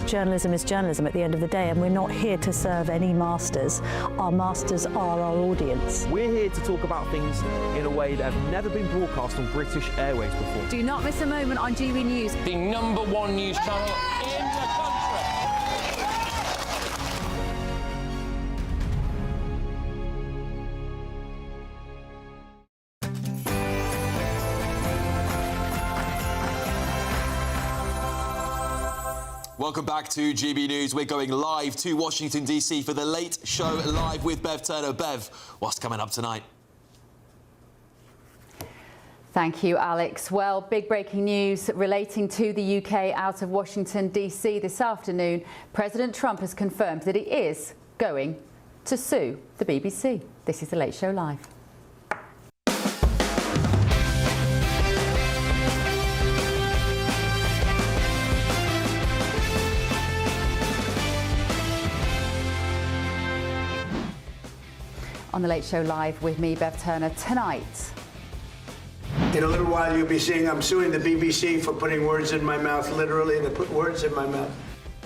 journalism is journalism at the end of the day, and we're not here to serve any masters. Our masters are our audience. We're here to talk about things in a way that have never been broadcast on British Airways before. Do not miss a moment on GB News. The #1 news channel in the country. Welcome back to GB News. We're going live to Washington, D.C. for The Late Show Live with Bev Turner. Bev, what's coming up tonight? Thank you, Alex. Well, big breaking news relating to the UK out of Washington, D.C. this afternoon. President Trump has confirmed that he is going to sue the BBC. This is The Late Show Live. On The Late Show Live with me, Bev Turner, tonight. In a little while you'll be seeing I'm suing the BBC for putting words in my mouth, literally, they put words in my mouth.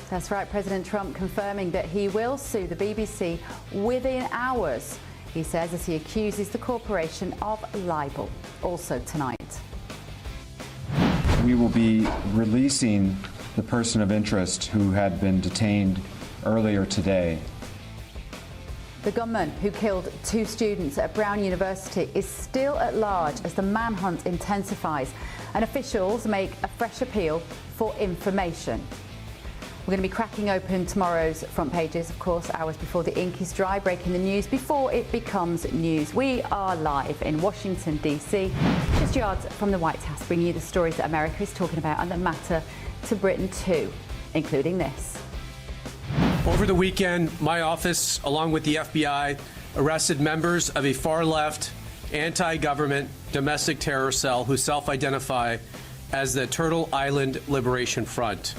That's right, President Trump confirming that he will sue the BBC within hours, he says, as he accuses the corporation of libel. Also tonight. We will be releasing the person of interest who had been detained earlier today. The gunman who killed 2 students at Brown University is still at large as the manhunt intensifies, and officials make a fresh appeal for information. We're going to be cracking open tomorrow's front pages, of course, hours before the ink is dry, breaking the news before it becomes news. We are live in Washington, D.C., just yards from the White House, bringing you the stories that America is talking about and that matter to Britain too, including this. Over the weekend, my office, along with the FBI, arrested members of a far-left, anti-government domestic terror cell who self-identify as the Turtle Island Liberation Front.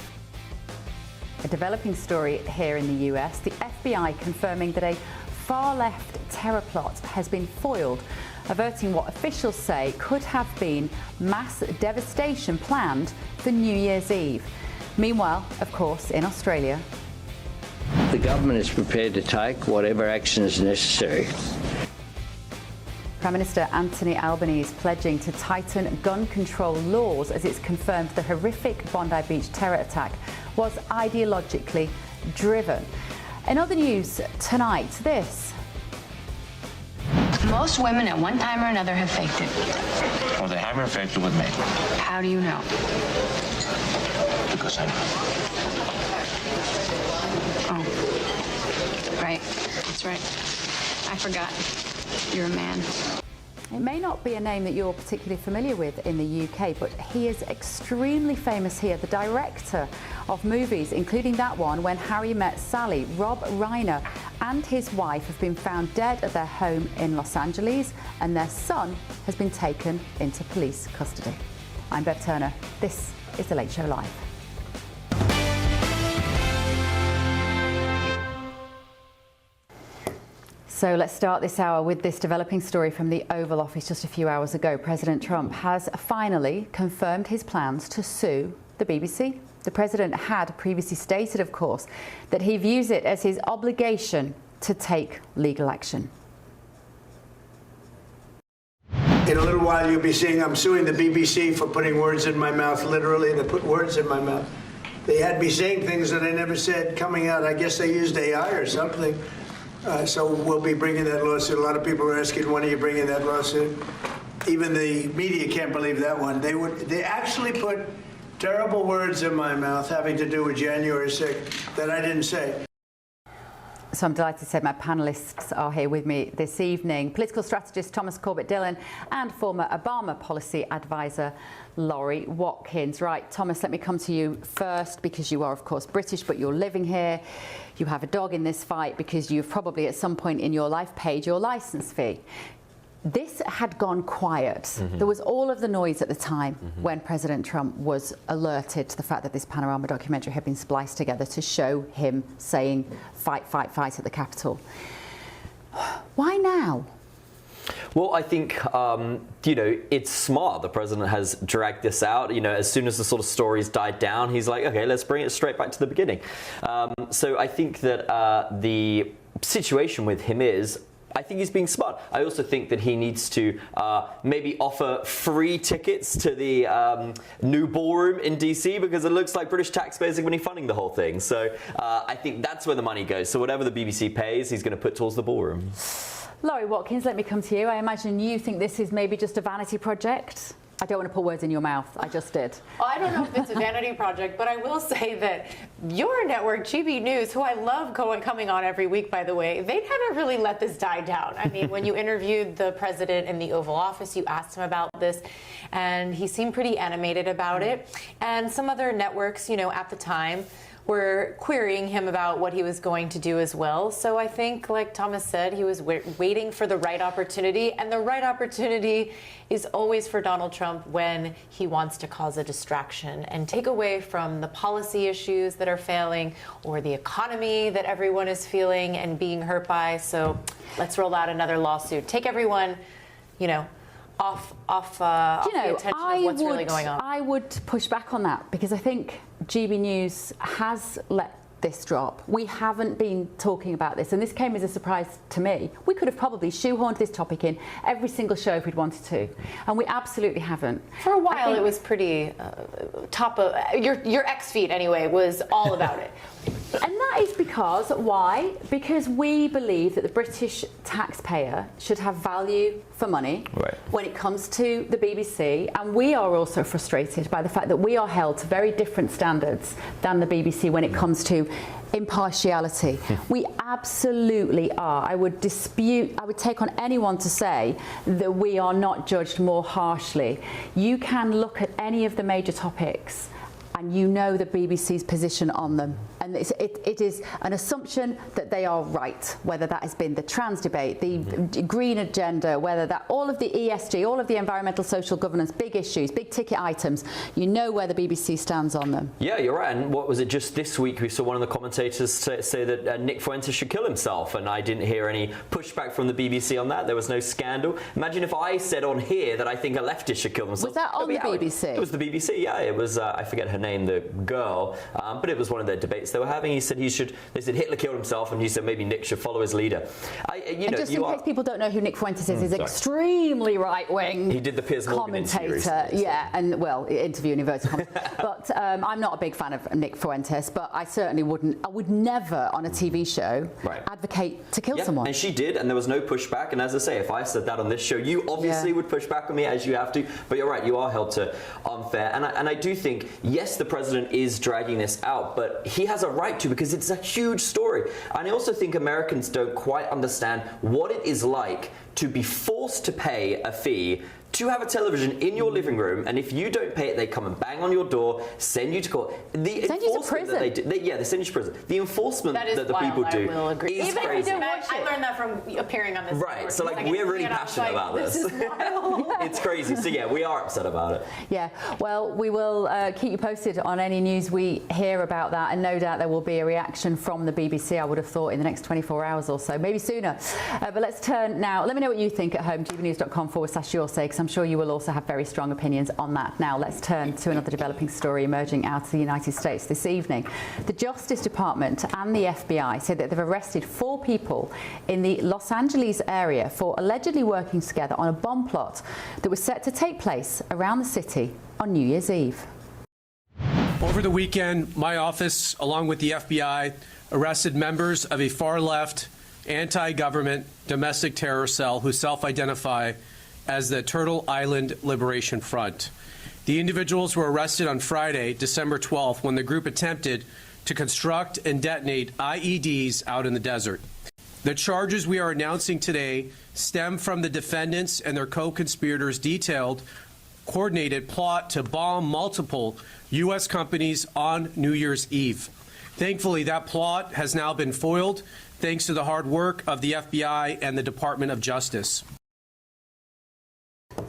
A developing story here in the US, the FBI confirming that a far-left terror plot has been foiled, averting what officials say could have been mass devastation planned for New Year's Eve. Meanwhile, of course, in Australia, the government is prepared to take whatever action is necessary. Prime Minister Anthony Albanese pledging to tighten gun control laws as it's confirmed the horrific Bondi Beach terror attack was ideologically driven. In other news tonight, this. Most women at one time or another have faked it. Well, they haven't faked it with me. How do you know? Because I know. Oh, right. That's right. I forgot. You're a man. It may not be a name that you're particularly familiar with in the UK, but he is extremely famous here, the director of movies, including that one, When Harry Met Sally. Rob Reiner and his wife have been found dead at their home in Los Angeles, and their son has been taken into police custody. I'm Bev Turner. This is The Late Show Live. So let's start this hour with this developing story from the Oval Office just a few hours ago. President Trump has finally confirmed his plans to sue the BBC. The president had previously stated, of course, that he views it as his obligation to take legal action. In a little while you'll be seeing I'm suing the BBC for putting words in my mouth, literally, they put words in my mouth. They had me saying things that I never said coming out. I guess they used AI or something. So we'll be bringing that lawsuit. A lot of people are asking, when are you bringing that lawsuit? Even the media can't believe that one. They actually put terrible words in my mouth having to do with January 6th that I didn't say. So I'm delighted to say my panellists are here with me this evening. Political strategist Thomas Corbett-Dillon and former Obama policy advisor Laurie Watkins. Right, Thomas, let me come to you first because you are, of course, British, but you're living here. You have a dog in this fight because you've probably at some point in your life paid your licence fee. This had gone quiet. Mm-hmm. There was all of the noise at the time when President Trump was alerted to the fact that this Panorama documentary had been spliced together to show him saying, fight, fight, fight at the Capitol. Why now? Well, I think, it's smart. The president has dragged this out. As soon as the sort of stories died down, he's like, okay, let's bring it straight back to the beginning. So I think that the situation with him is, I think he's being smart. I also think that he needs to maybe offer free tickets to the new ballroom in DC, because it looks like British taxpayers are going to be funding the whole thing. So I think that's where the money goes. So whatever the BBC pays, he's going to put towards the ballroom. Laurie Watkins, let me come to you. I imagine you think this is maybe just a vanity project? I don't want to put words in your mouth. I just did. Well, I don't know if it's a vanity project, but I will say that your network, GB News, who I love coming on every week, by the way, they haven't really let this die down. I mean, when you interviewed the president in the Oval Office, you asked him about this, and he seemed pretty animated about it. And some other networks, at the time, were querying him about what he was going to do as well. So I think, like Thomas said, he was waiting for the right opportunity, and the right opportunity is always for Donald Trump when he wants to cause a distraction and take away from the policy issues that are failing or the economy that everyone is feeling and being hurt by. So let's roll out another lawsuit. Take everyone, off the attention of what's really going on. I would push back on that, because I think GB News has let this drop. We haven't been talking about this, and this came as a surprise to me. We could have probably shoehorned this topic in every single show if we'd wanted to, and we absolutely haven't. For a while, it was pretty top of your X feed anyway was all about it. And that is because, why? Because we believe that the British taxpayer should have value for money when it comes to the BBC, and we are also frustrated by the fact that we are held to very different standards than the BBC when it comes to impartiality. We absolutely are. I would take on anyone to say that we are not judged more harshly. You can look at any of the major topics and the BBC's position on them. And it is an assumption that they are right, whether that has been the trans debate, the green agenda, whether that all of the ESG, all of the environmental social governance, big issues, big ticket items, where the BBC stands on them. Yeah, you're right. And what was it, just this week we saw one of the commentators say that Nick Fuentes should kill himself, and I didn't hear any pushback from the BBC on that. There was no scandal. Imagine if I said on here that I think a leftist should kill themselves. Was that on the BBC? It was the BBC, yeah. It was, I forget her name, the girl, but it was one of their debates they were having. He said they said Hitler killed himself, and he said maybe Nick should follow his leader. Just in case people don't know who Nick Fuentes is, he's extremely right-wing. He did the Piers Morgan commentator, interview in inverted commas. But I'm not a big fan of Nick Fuentes, but I certainly would never on a TV show advocate to kill someone. And she did, and there was no pushback. And as I say, if I said that on this show, you obviously would push back on me, as you have to. But you're right, you are held to unfair. And I do think, yes, the president is dragging this out, but he has a right to, because it's a huge story. And I also think Americans don't quite understand what it is like to be forced to pay a fee to have a television in your living room, and if you don't pay it, they come and bang on your door, send you to court. Send you to prison. They send you to prison. The enforcement that the people do is even crazy. If you don't watch I learned that from appearing on this. Right, so we're really passionate about this. It's crazy. So yeah, we are upset about it. Yeah, well, we will keep you posted on any news we hear about that, and no doubt there will be a reaction from the BBC, I would have thought, in the next 24 hours or so, maybe sooner. But let's turn now. Let me know what you think at home, gbnews.com/yoursay, because I'm sure you will also have very strong opinions on that. Now let's turn to another developing story emerging out of the United States this evening. The Justice Department and the FBI said that they've arrested 4 people in the Los Angeles area for allegedly working together on a bomb plot that was set to take place around the city on New Year's Eve. Over the weekend, my office, along with the FBI, arrested members of a far-left, anti-government domestic terror cell who self-identify as the Turtle Island Liberation Front. The individuals were arrested on Friday, December 12th, when the group attempted to construct and detonate IEDs out in the desert. The charges we are announcing today stem from the defendants and their co-conspirators' detailed, coordinated plot to bomb multiple U.S. companies on New Year's Eve. Thankfully, that plot has now been foiled thanks to the hard work of the FBI and the Department of Justice.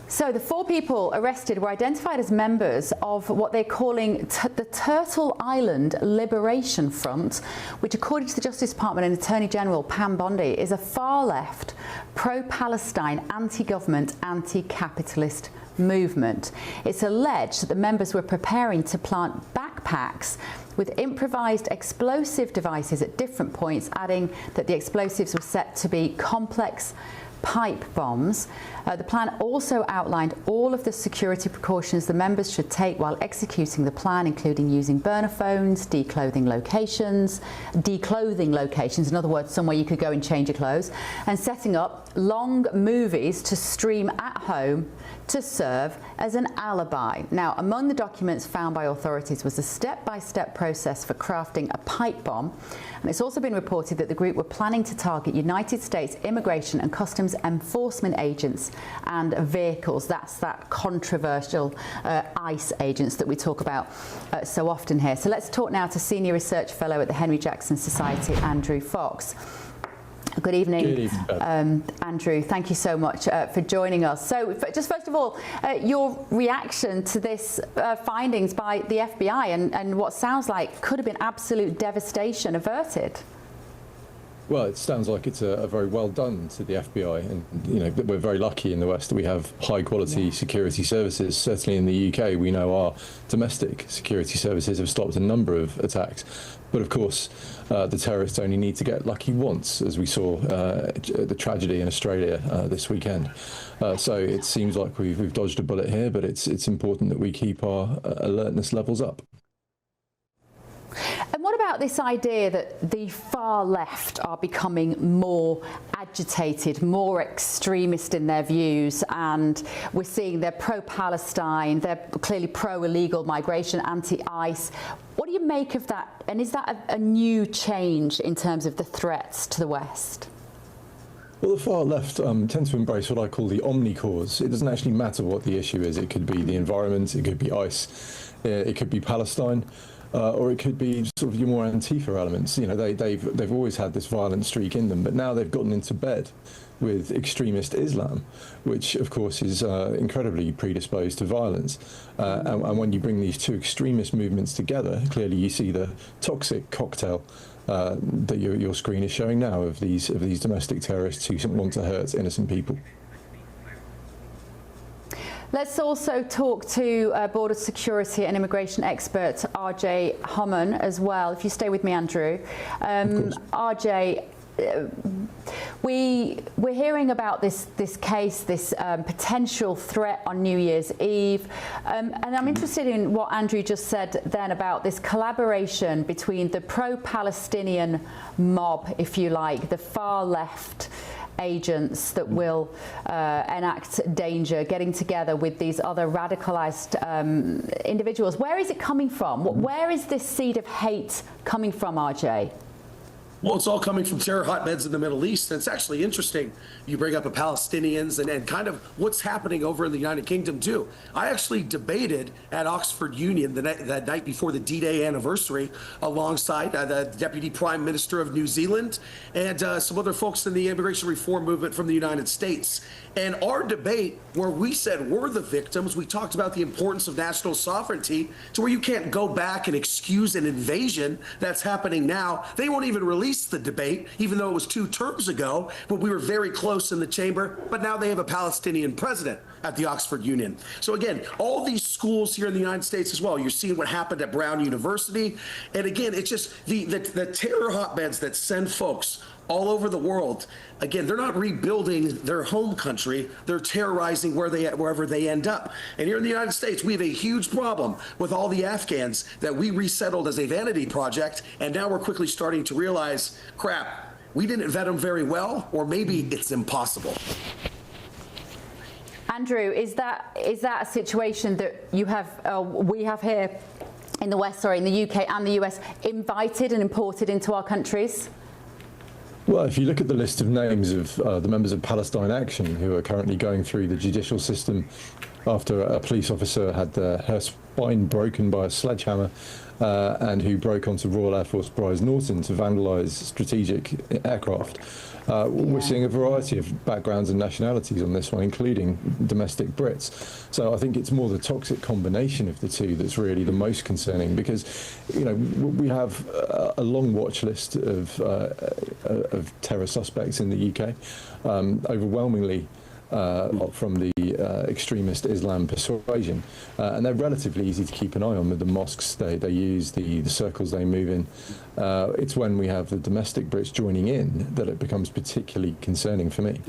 So the 4 people arrested were identified as members of what they're calling the Turtle Island Liberation Front, which according to the Justice Department and Attorney General Pam Bondi is a far-left, pro-Palestine, anti-government, anti-capitalist movement. It's alleged that the members were preparing to plant backpacks with improvised explosive devices at different points, adding that the explosives were set to be complex pipe bombs. The plan also outlined all of the security precautions the members should take while executing the plan, including using burner phones, declothing locations, in other words, somewhere you could go and change your clothes, and setting up long movies to stream at home to serve as an alibi. Now, among the documents found by authorities was a step-by-step process for crafting a pipe bomb, and it's also been reported that the group were planning to target United States immigration and customs enforcement agents and vehicles. That's that controversial ICE agents that we talk about so often here. So let's talk now to Senior Research Fellow at the Henry Jackson Society, Andrew Fox. Good evening, Andrew. Thank you so much for joining us. So just first of all, your reaction to this findings by the FBI and what sounds like could have been absolute devastation averted. Well, it sounds like it's a very well done to the FBI, and you know we're very lucky in the West that we have high quality security services. Certainly in the UK, we know our domestic security services have stopped a number of attacks. But of course, the terrorists only need to get lucky once, as we saw the tragedy in Australia this weekend. So it seems like we've dodged a bullet here, but it's important that we keep our alertness levels up. And what about this idea that the far left are becoming more agitated, more extremist in their views, and we're seeing they're pro-Palestine, they're clearly pro-illegal migration, anti-ICE. What do you make of that? And is that a new change in terms of the threats to the West? Well, the far left tend to embrace what I call the omni-cause. It doesn't actually matter what the issue is. It could be the environment, it could be ICE, it could be Palestine. Or it could be sort of your more Antifa elements. You know, they've always had this violent streak in them, but now they've gotten into bed with extremist Islam, which of course is incredibly predisposed to violence. And when you bring these two extremist movements together, clearly you see the toxic cocktail that your screen is showing now of these domestic terrorists who want to hurt innocent people. Let's also talk to border security and immigration expert RJ Hummon as well. If you stay with me, Andrew. RJ, we're hearing about this case, this potential threat on New Year's Eve, and I'm interested in what Andrew just said then about this collaboration between the pro-Palestinian mob, if you like, the far left agents that will enact danger, getting together with these other radicalized individuals. Where is it coming from? Where is this seed of hate coming from, RJ? Well, it's all coming from terror hotbeds in the Middle East. And it's actually interesting you bring up the Palestinians and kind of what's happening over in the United Kingdom, too. I actually debated at Oxford Union that night before the D-Day anniversary alongside the Deputy Prime Minister of New Zealand and some other folks in the immigration reform movement from the United States. And our debate, where we said we're the victims, we talked about the importance of national sovereignty to where you can't go back and excuse an invasion that's happening now. They won't even release the debate, even though it was 2 terms ago, but we were very close in the chamber. But now they have a Palestinian president at the Oxford Union. So again, all these schools here in the United States as well, you're seeing what happened at Brown University. And again, it's just the terror hotbeds that send folks all over the world. Again, they're not rebuilding their home country. They're terrorizing wherever they end up. And here in the United States, we have a huge problem with all the Afghans that we resettled as a vanity project. And now we're quickly starting to realize, crap, we didn't vet them very well, or maybe it's impossible. Andrew, is that a situation that we have here in the West, in the UK and the US, invited and imported into our countries? Well, if you look at the list of names of the members of Palestine Action who are currently going through the judicial system after a police officer had her spine broken by a sledgehammer, and who broke onto Royal Air Force Prize Norton to vandalise strategic aircraft. We're seeing a variety of backgrounds and nationalities on this one, including domestic Brits. So I think it's more the toxic combination of the two that's really the most concerning, because, you know, we have a long watch list of terror suspects in the UK, overwhelmingly from the extremist Islam persuasion, and they're relatively easy to keep an eye on with the mosques they use, the circles they move in. It's when we have the domestic Brits joining in that it becomes particularly concerning for me.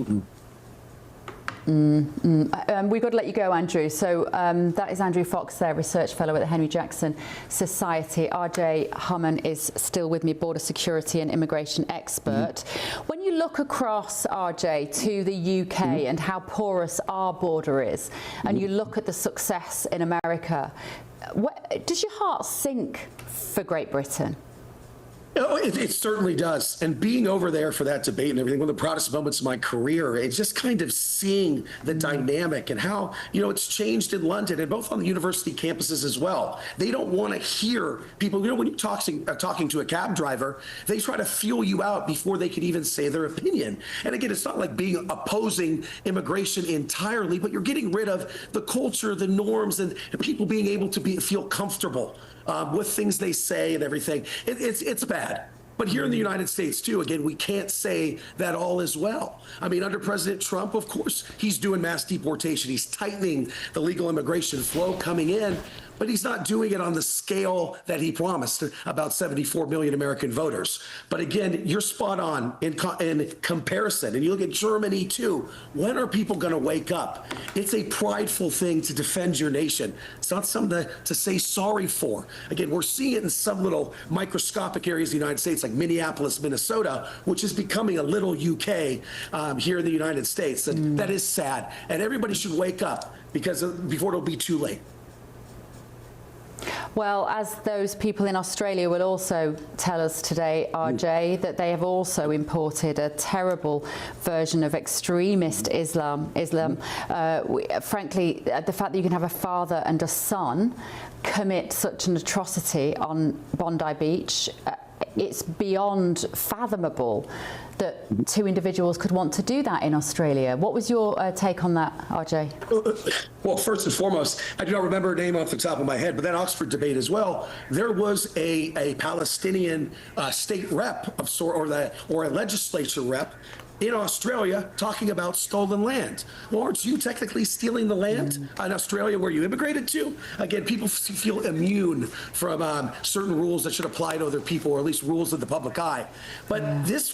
We've got to let you go, Andrew. So that is Andrew Fox there, Research Fellow at the Henry Jackson Society. RJ Humman is still with me, Border Security and Immigration expert. When you look across, RJ, to the UK and how porous our border is, and you look at the success in America, does your heart sink for Great Britain? Oh, it certainly does. And being over there for that debate and everything, one of the proudest moments of my career, it's just kind of seeing the dynamic and how, you know, it's changed in London and both on the university campuses as well. They don't want to hear people, you know, when you're talking to a cab driver, they try to feel you out before they can even say their opinion. And again, it's not like being opposing immigration entirely, but you're getting rid of the culture, the norms, and people being able to feel comfortable with things they say and everything. It's bad. But here in the United States, too, again, we can't say that all is well. I mean, under President Trump, of course, he's doing mass deportation. He's tightening the legal immigration flow coming in, but he's not doing it on the scale that he promised, about 74 million American voters. But again, you're spot on in comparison. And you look at Germany, too. When are people going to wake up? It's a prideful thing to defend your nation. It's not something to say sorry for. Again, we're seeing it in some little microscopic areas of the United States, like Minneapolis, Minnesota, which is becoming a little UK here in the United States. And that is sad. And everybody should wake up before it'll be too late. Well, as those people in Australia will also tell us today, RJ, that they have also imported a terrible version of extremist Islam. Frankly, the fact that you can have a father and a son commit such an atrocity on Bondi Beach, it's beyond fathomable that two individuals could want to do that in Australia. What was your take on that, RJ? Well, first and foremost, I do not remember her name off the top of my head, but that Oxford debate as well, there was a Palestinian state rep of sort, or a legislature rep in Australia talking about stolen land. Well, aren't you technically stealing the land in Australia where you immigrated to? Again, people feel immune from certain rules that should apply to other people, or at least rules of the public eye. But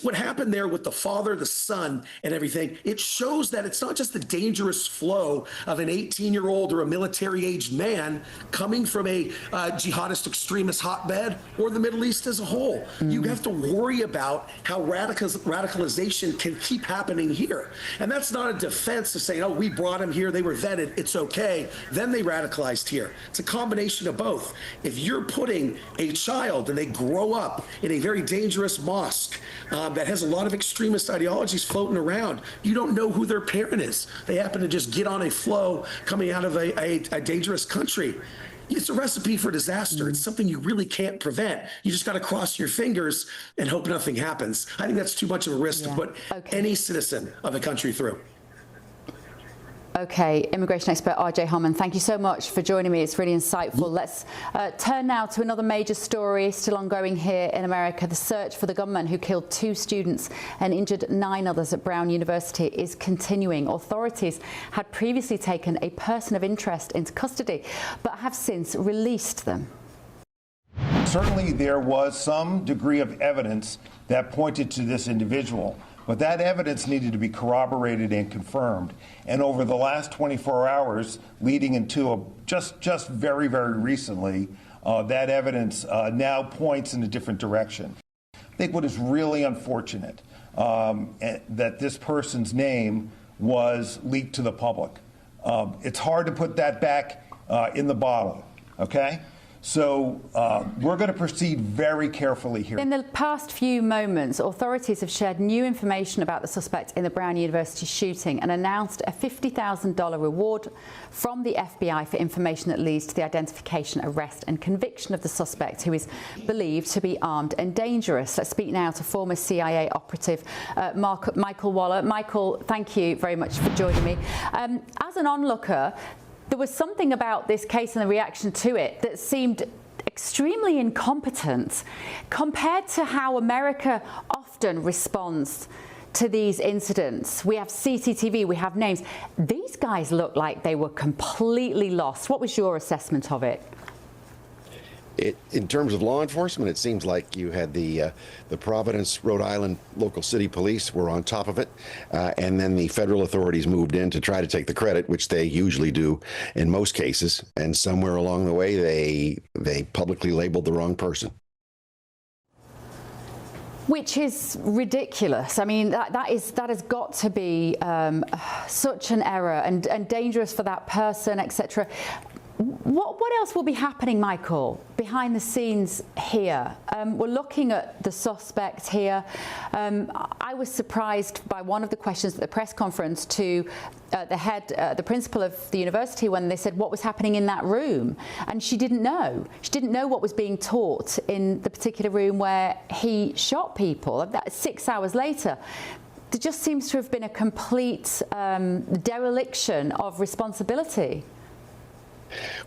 what happened there with the father, the son, and everything, it shows that it's not just the dangerous flow of an 18-year-old or a military-aged man coming from a jihadist extremist hotbed or the Middle East as a whole. You have to worry about how radicalization can keep happening here. And that's not a defense to say, oh, we brought them here, they were vetted, it's okay. Then they radicalized here. It's a combination of both. If you're putting a child and they grow up in a very dangerous mosque that has a lot of extremist ideologies floating around, you don't know who their parent is. They happen to just get on a flow coming out of a dangerous country. It's a recipe for disaster. It's something you really can't prevent. You just got to cross your fingers and hope nothing happens. I think that's too much of a risk to put any citizen of the country through. Okay, immigration expert RJ Humman, thank you so much for joining me. It's really insightful. Let's turn now to another major story still ongoing here in America. The search for the gunman who killed 2 students and injured 9 others at Brown University is continuing. Authorities had previously taken a person of interest into custody, but have since released them. Certainly there was some degree of evidence that pointed to this individual. But that evidence needed to be corroborated and confirmed. And over the last 24 hours, leading into just very, very recently, that evidence now points in a different direction. I think what is really unfortunate that this person's name was leaked to the public. It's hard to put that back in the bottle, okay? So we're going to proceed very carefully here. In the past few moments, authorities have shared new information about the suspect in the Brown University shooting and announced a $50,000 reward from the FBI for information that leads to the identification, arrest and conviction of the suspect, who is believed to be armed and dangerous. Let's speak now to former CIA operative Michael Waller. Michael, thank you very much for joining me. As an onlooker, there was something about this case and the reaction to it that seemed extremely incompetent compared to how America often responds to these incidents. We have CCTV, we have names. These guys look like they were completely lost. What was your assessment of it? In terms of law enforcement, it seems like you had the Providence, Rhode Island local city police were on top of it, and then the federal authorities moved in to try to take the credit, which they usually do in most cases. And somewhere along the way, they publicly labeled the wrong person. Which is ridiculous. I mean, that has got to be such an error and dangerous for that person, etc. What else will be happening, Michael, behind the scenes here? We're looking at the suspect here. I was surprised by one of the questions at the press conference to the principal of the university, when they said what was happening in that room, and she didn't know. She didn't know what was being taught in the particular room where he shot people. 6 hours later. There just seems to have been a complete dereliction of responsibility.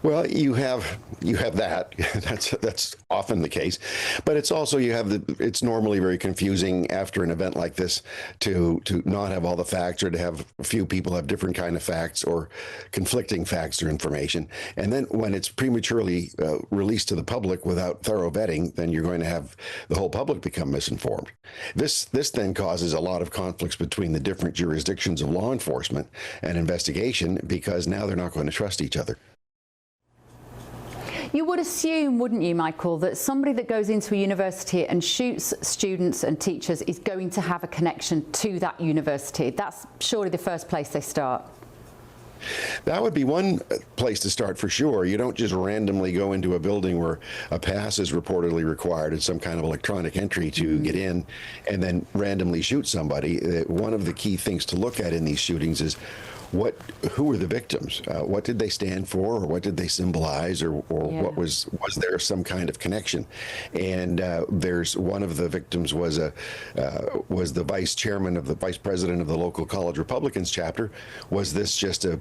Well, you have that. That's often the case, but it's also it's normally very confusing after an event like this to not have all the facts, or to have a few people have different kind of facts or conflicting facts or information. And then when it's prematurely released to the public without thorough vetting, then you're going to have the whole public become misinformed. This then causes a lot of conflicts between the different jurisdictions of law enforcement and investigation, because now they're not going to trust each other. You would assume, wouldn't you, Michael, that somebody that goes into a university and shoots students and teachers is going to have a connection to that university. That's surely the first place they start. That would be one place to start for sure. You don't just randomly go into a building where a pass is reportedly required and some kind of electronic entry to get in and then randomly shoot somebody. One of the key things to look at in these shootings is who were the victims? What did they stand for, or what did they symbolize, or what was there some kind of connection? And there's one of the victims was the vice president of the local college Republicans chapter. Was this just a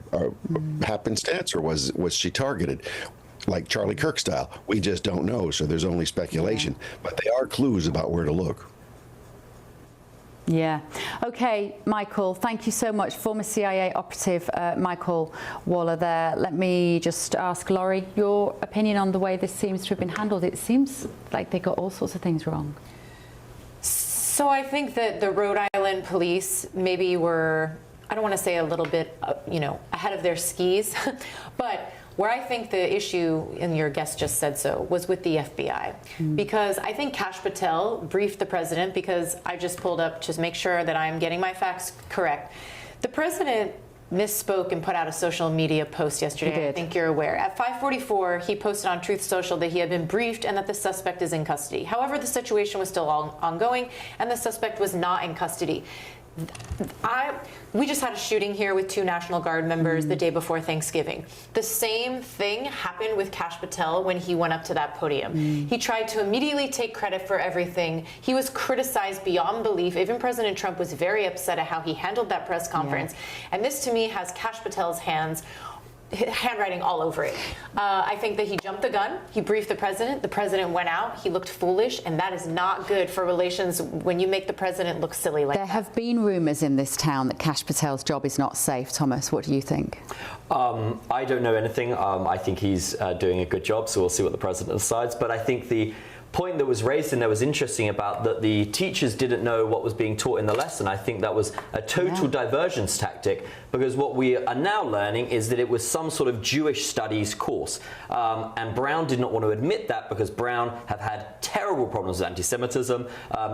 happenstance, or was she targeted? Like Charlie Kirk style, we just don't know, so there's only speculation. But they are clues about where to look. Yeah. Okay, Michael, thank you so much. Former CIA operative Michael Waller there. Let me just ask Laurie your opinion on the way this seems to have been handled. It seems like they got all sorts of things wrong. So I think that the Rhode Island police maybe were, I don't want to say a little bit, ahead of their skis, but where I think the issue, and your guest just said so, was with the FBI. Because I think Kash Patel briefed the president, because I just pulled up to make sure that I'm getting my facts correct. The president misspoke and put out a social media post yesterday. I think you're aware. At 5:44, he posted on Truth Social that he had been briefed and that the suspect is in custody. However, the situation was still ongoing, and the suspect was not in custody. We just had a shooting here with 2 National Guard members the day before Thanksgiving. The same thing happened with Kash Patel when he went up to that podium. He tried to immediately take credit for everything. He was criticized beyond belief. Even President Trump was very upset at how he handled that press conference. And this, to me, has Kash Patel's handwriting all over it. I think that he jumped the gun. He briefed the president went out, he looked foolish, and that is not good for relations when you make the president look silly like that. There have been rumours in this town that Kash Patel's job is not safe. Thomas, what do you think? I don't know anything. I think he's doing a good job, so we'll see what the president decides. But I think the point that was raised in there was interesting, about that the teachers didn't know what was being taught in the lesson. I think that was a total divergence tactic, because what we are now learning is that it was some sort of Jewish studies course. And Brown did not want to admit that, because Brown have had terrible problems with anti-Semitism.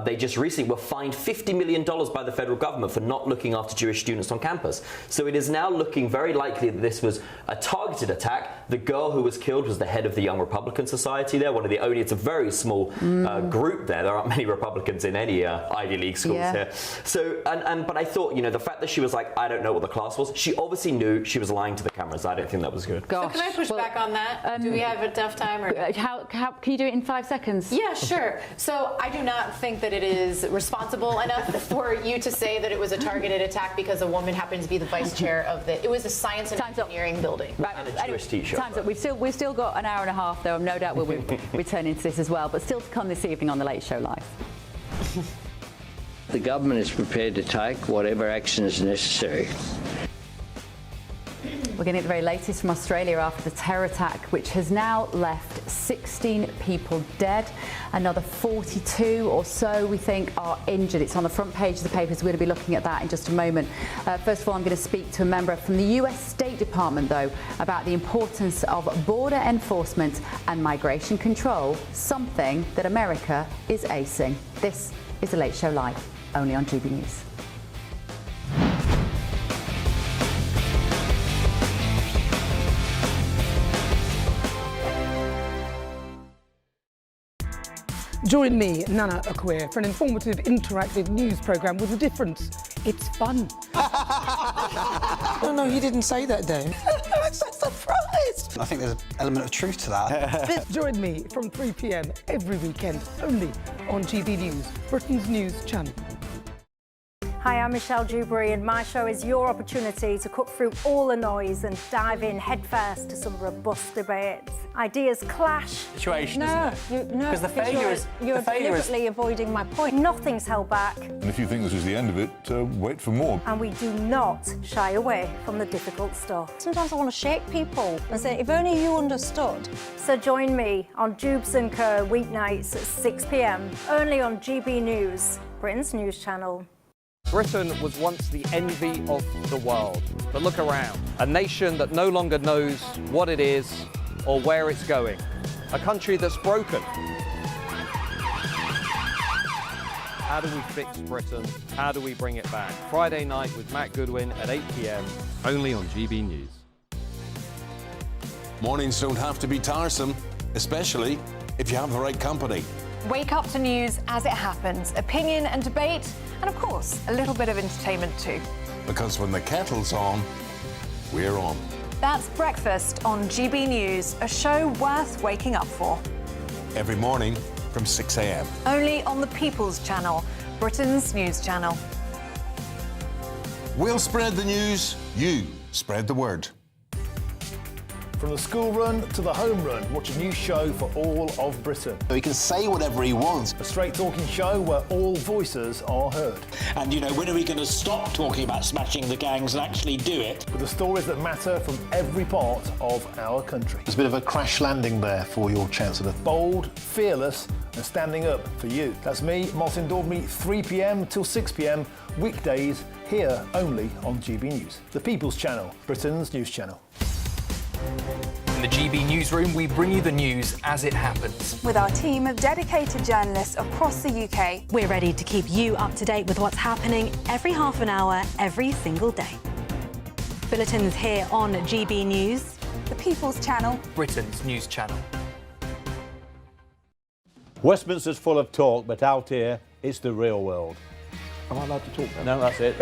They just recently were fined $50 million by the federal government for not looking after Jewish students on campus. So it is now looking very likely that this was a targeted attack. The girl who was killed was the head of the Young Republican Society there, one of the only, it's a very small group there. There aren't many Republicans in any Ivy League schools here. So, but I thought, you know, the fact that she was like, I don't know what the class was, she obviously knew she was lying to the cameras. I don't think that was good. Gosh. So can I push back on that? Do we have enough time? Or how can you do it in 5 seconds? Yeah, sure. So I do not think that it is responsible enough for you to say that it was a targeted attack because a woman happens to be the vice chair of it was a science and engineering building. Right. And a Jewish teacher. Time's up. We've still got an hour and a half, though. No doubt we'll be returning to this as well. But still to come this evening on The Late Show Live. The government is prepared to take whatever action is necessary. We're getting the very latest from Australia after the terror attack, which has now left 16 people dead. Another 42 or so, we think, are injured. It's on the front page of the papers. We're going to be looking at that in just a moment. First of all, I'm going to speak to a member from the US State Department, though, about the importance of border enforcement and migration control, something that America is acing. This is The Late Show Live, only on GB News. Join me, Nana Akwe, for an informative, interactive news programme with a difference. It's fun. No, you didn't say that, Dave. I'm so surprised. I think there's an element of truth to that. Join me from 3 p.m. every weekend, only on GB News, Britain's news channel. Hi, I'm Michelle Dewberry, and my show is your opportunity to cut through all the noise and dive in headfirst to some robust debates. Ideas clash. Situation, No, Because the failure is... You're deliberately avoiding my point. Nothing's held back. And if you think this is the end of it, wait for more. And we do not shy away from the difficult stuff. Sometimes I want to shake people and say, if only you understood. So join me on Jubes & Co. weeknights at 6 p.m, only on GB News, Britain's news channel. Britain was once the envy of the world, but look around. A nation that no longer knows what it is or where it's going. A country that's broken. How do we fix Britain? How do we bring it back? Friday night with Matt Goodwin at 8 p.m, only on GB News. Mornings don't have to be tiresome, especially if you have the right company. Wake up to news as it happens, opinion and debate, and of course, a little bit of entertainment too. Because when the kettle's on, we're on. That's Breakfast on GB News, a show worth waking up for. Every morning from 6 a.m. Only on the People's Channel, Britain's news channel. We'll spread the news, you spread the word. From the school run to the home run, watch a new show for all of Britain. He can say whatever he wants. A straight talking show where all voices are heard. And, you know, when are we going to stop talking about smashing the gangs and actually do it? With the stories that matter from every part of our country. There's a bit of a crash landing there for your Chancellor. Bold, fearless and standing up for you. That's me, Martin Daubney, 3 p.m. till 6 p.m, weekdays, here only on GB News. The People's Channel, Britain's news channel. In the GB Newsroom, we bring you the news as it happens. With our team of dedicated journalists across the UK, we're ready to keep you up to date with what's happening every half an hour, every single day. Bulletins here on GB News. The People's Channel, Britain's news channel. Westminster's full of talk, but out here, it's the real world. Am I allowed to talk now? No, that's it.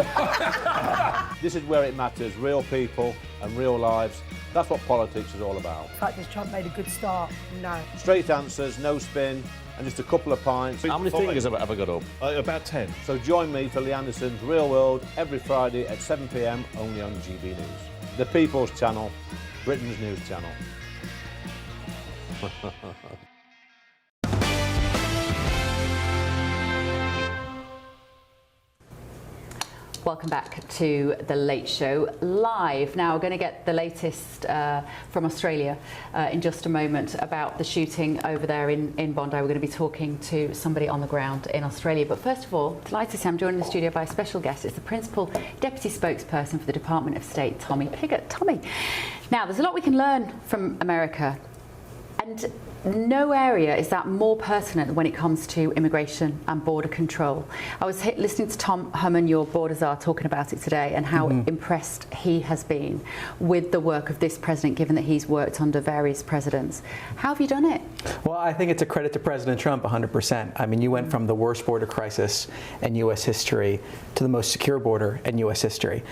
This is where it matters, real people and real lives. That's what politics is all about. In fact, has Trump made a good start? No. Straight answers, no spin, and just a couple of pints. How many fingers have I ever got up? About 10. So join me for Lee Anderson's Real World every Friday at 7 p.m, only on GB News. The People's Channel, Britain's news channel. Welcome back to The Late Show Live. Now we're going to get the latest from Australia in just a moment about the shooting over there in Bondi. We're going to be talking to somebody on the ground in Australia. But first of all, delighted to say I'm joined in the studio by a special guest. It's the Principal Deputy Spokesperson for the Department of State, Tommy Pigott. Tommy, now there's a lot we can learn from America. And And no area is that more pertinent when it comes to immigration and border control. I was listening to Tom Humman, your border czar, talking about it today, and how impressed he has been with the work of this president, given that he's worked under various presidents. How have you done it? Well, I think it's a credit to President Trump 100%. I mean, you went from the worst border crisis in U.S. history to the most secure border in U.S. history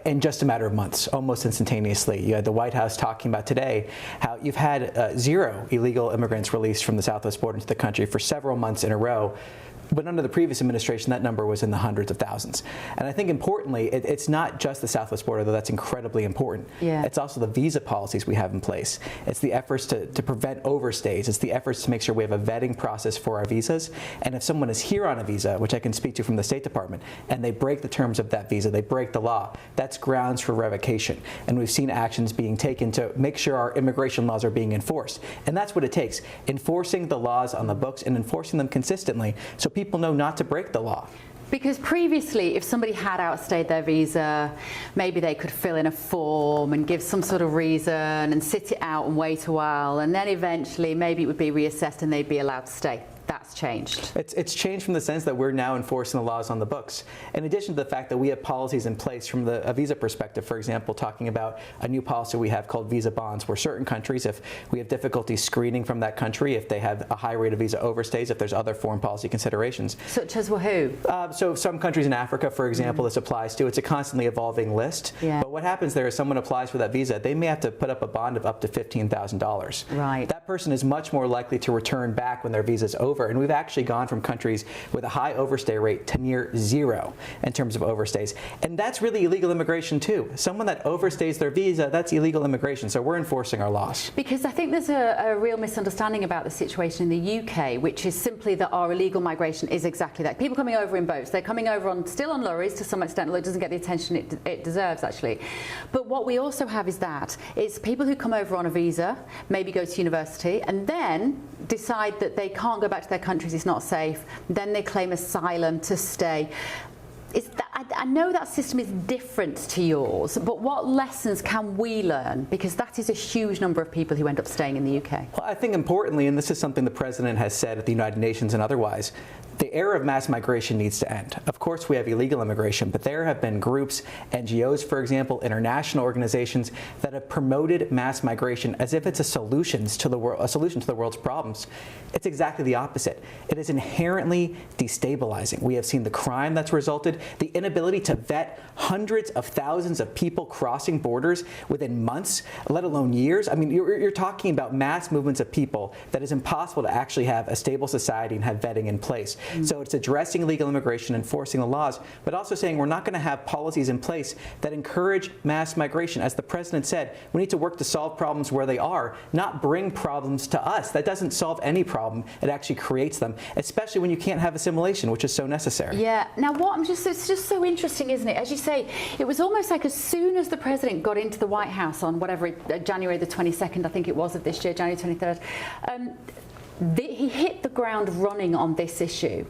in just a matter of months, almost instantaneously. You had the White House talking about today how you've had 0 illegal immigrants released from the southwest border into the country for several months in a row. But under the previous administration, that number was in the hundreds of thousands. And I think importantly, it's not just the southwest border, though that's incredibly important. Yeah. It's also the visa policies we have in place. It's the efforts to prevent overstays. It's the efforts to make sure we have a vetting process for our visas. And if someone is here on a visa, which I can speak to from the State Department, and they break the terms of that visa, they break the law, that's grounds for revocation. And we've seen actions being taken to make sure our immigration laws are being enforced. And that's what it takes, enforcing the laws on the books and enforcing them consistently so people know not to break the law. Because previously, if somebody had outstayed their visa, maybe they could fill in a form and give some sort of reason and sit it out and wait a while, and then eventually maybe it would be reassessed and they'd be allowed to stay. That's changed. It's changed from the sense that we're now enforcing the laws on the books. In addition to the fact that we have policies in place from a visa perspective, for example, talking about a new policy we have called visa bonds, where certain countries, if we have difficulty screening from that country, if they have a high rate of visa overstays, if there's other foreign policy considerations. Such as who? So some countries in Africa, for example, this applies to. It's a constantly evolving list. Yeah. But what happens there is someone applies for that visa, they may have to put up a bond of up to $15,000. Right. That person is much more likely to return back when their visa is over. And we've actually gone from countries with a high overstay rate to near 0 in terms of overstays. And that's really illegal immigration too. Someone that overstays their visa, that's illegal immigration. So we're enforcing our laws. Because I think there's a real misunderstanding about the situation in the UK, which is simply that our illegal migration is exactly that. People coming over in boats, they're coming over still on lorries to some extent, although it doesn't get the attention it deserves actually. But what we also have is that it's people who come over on a visa, maybe go to university, and then decide that they can't go back to their countries, it's not safe, then they claim asylum to stay. I know that system is different to yours, but what lessons can we learn? Because that is a huge number of people who end up staying in the UK. Well, I think importantly, and this is something the President has said at the United Nations and otherwise, the era of mass migration needs to end. Of course, we have illegal immigration, but there have been groups, NGOs, for example, international organizations that have promoted mass migration as if it's a solution to the world's problems. It's exactly the opposite. It is inherently destabilizing. We have seen the crime that's resulted, the inability to vet hundreds of thousands of people crossing borders within months, let alone years. I mean, you're talking about mass movements of people that is impossible to actually have a stable society and have vetting in place. So it's addressing illegal immigration, enforcing the laws, but also saying we're not going to have policies in place that encourage mass migration. As the President said, we need to work to solve problems where they are, not bring problems to us. That doesn't solve any problem. It actually creates them, especially when you can't have assimilation, which is so necessary. Yeah. Now, it's just so interesting, isn't it? As you say, it was almost like as soon as the President got into the White House on January the 22nd, I think it was, of this year, January 23rd, he hit the ground running on this issue.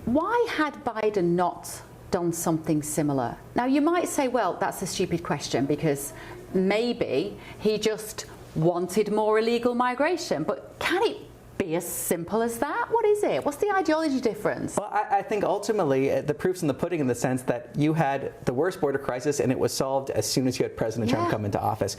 Why had Biden not done something similar? Now, you might say, well, that's a stupid question because maybe he just wanted more illegal migration. But can it be as simple as that? What is it? What's the ideology difference? Well, I think ultimately the proof's in the pudding in the sense that you had the worst border crisis and it was solved as soon as you had President Trump come into office.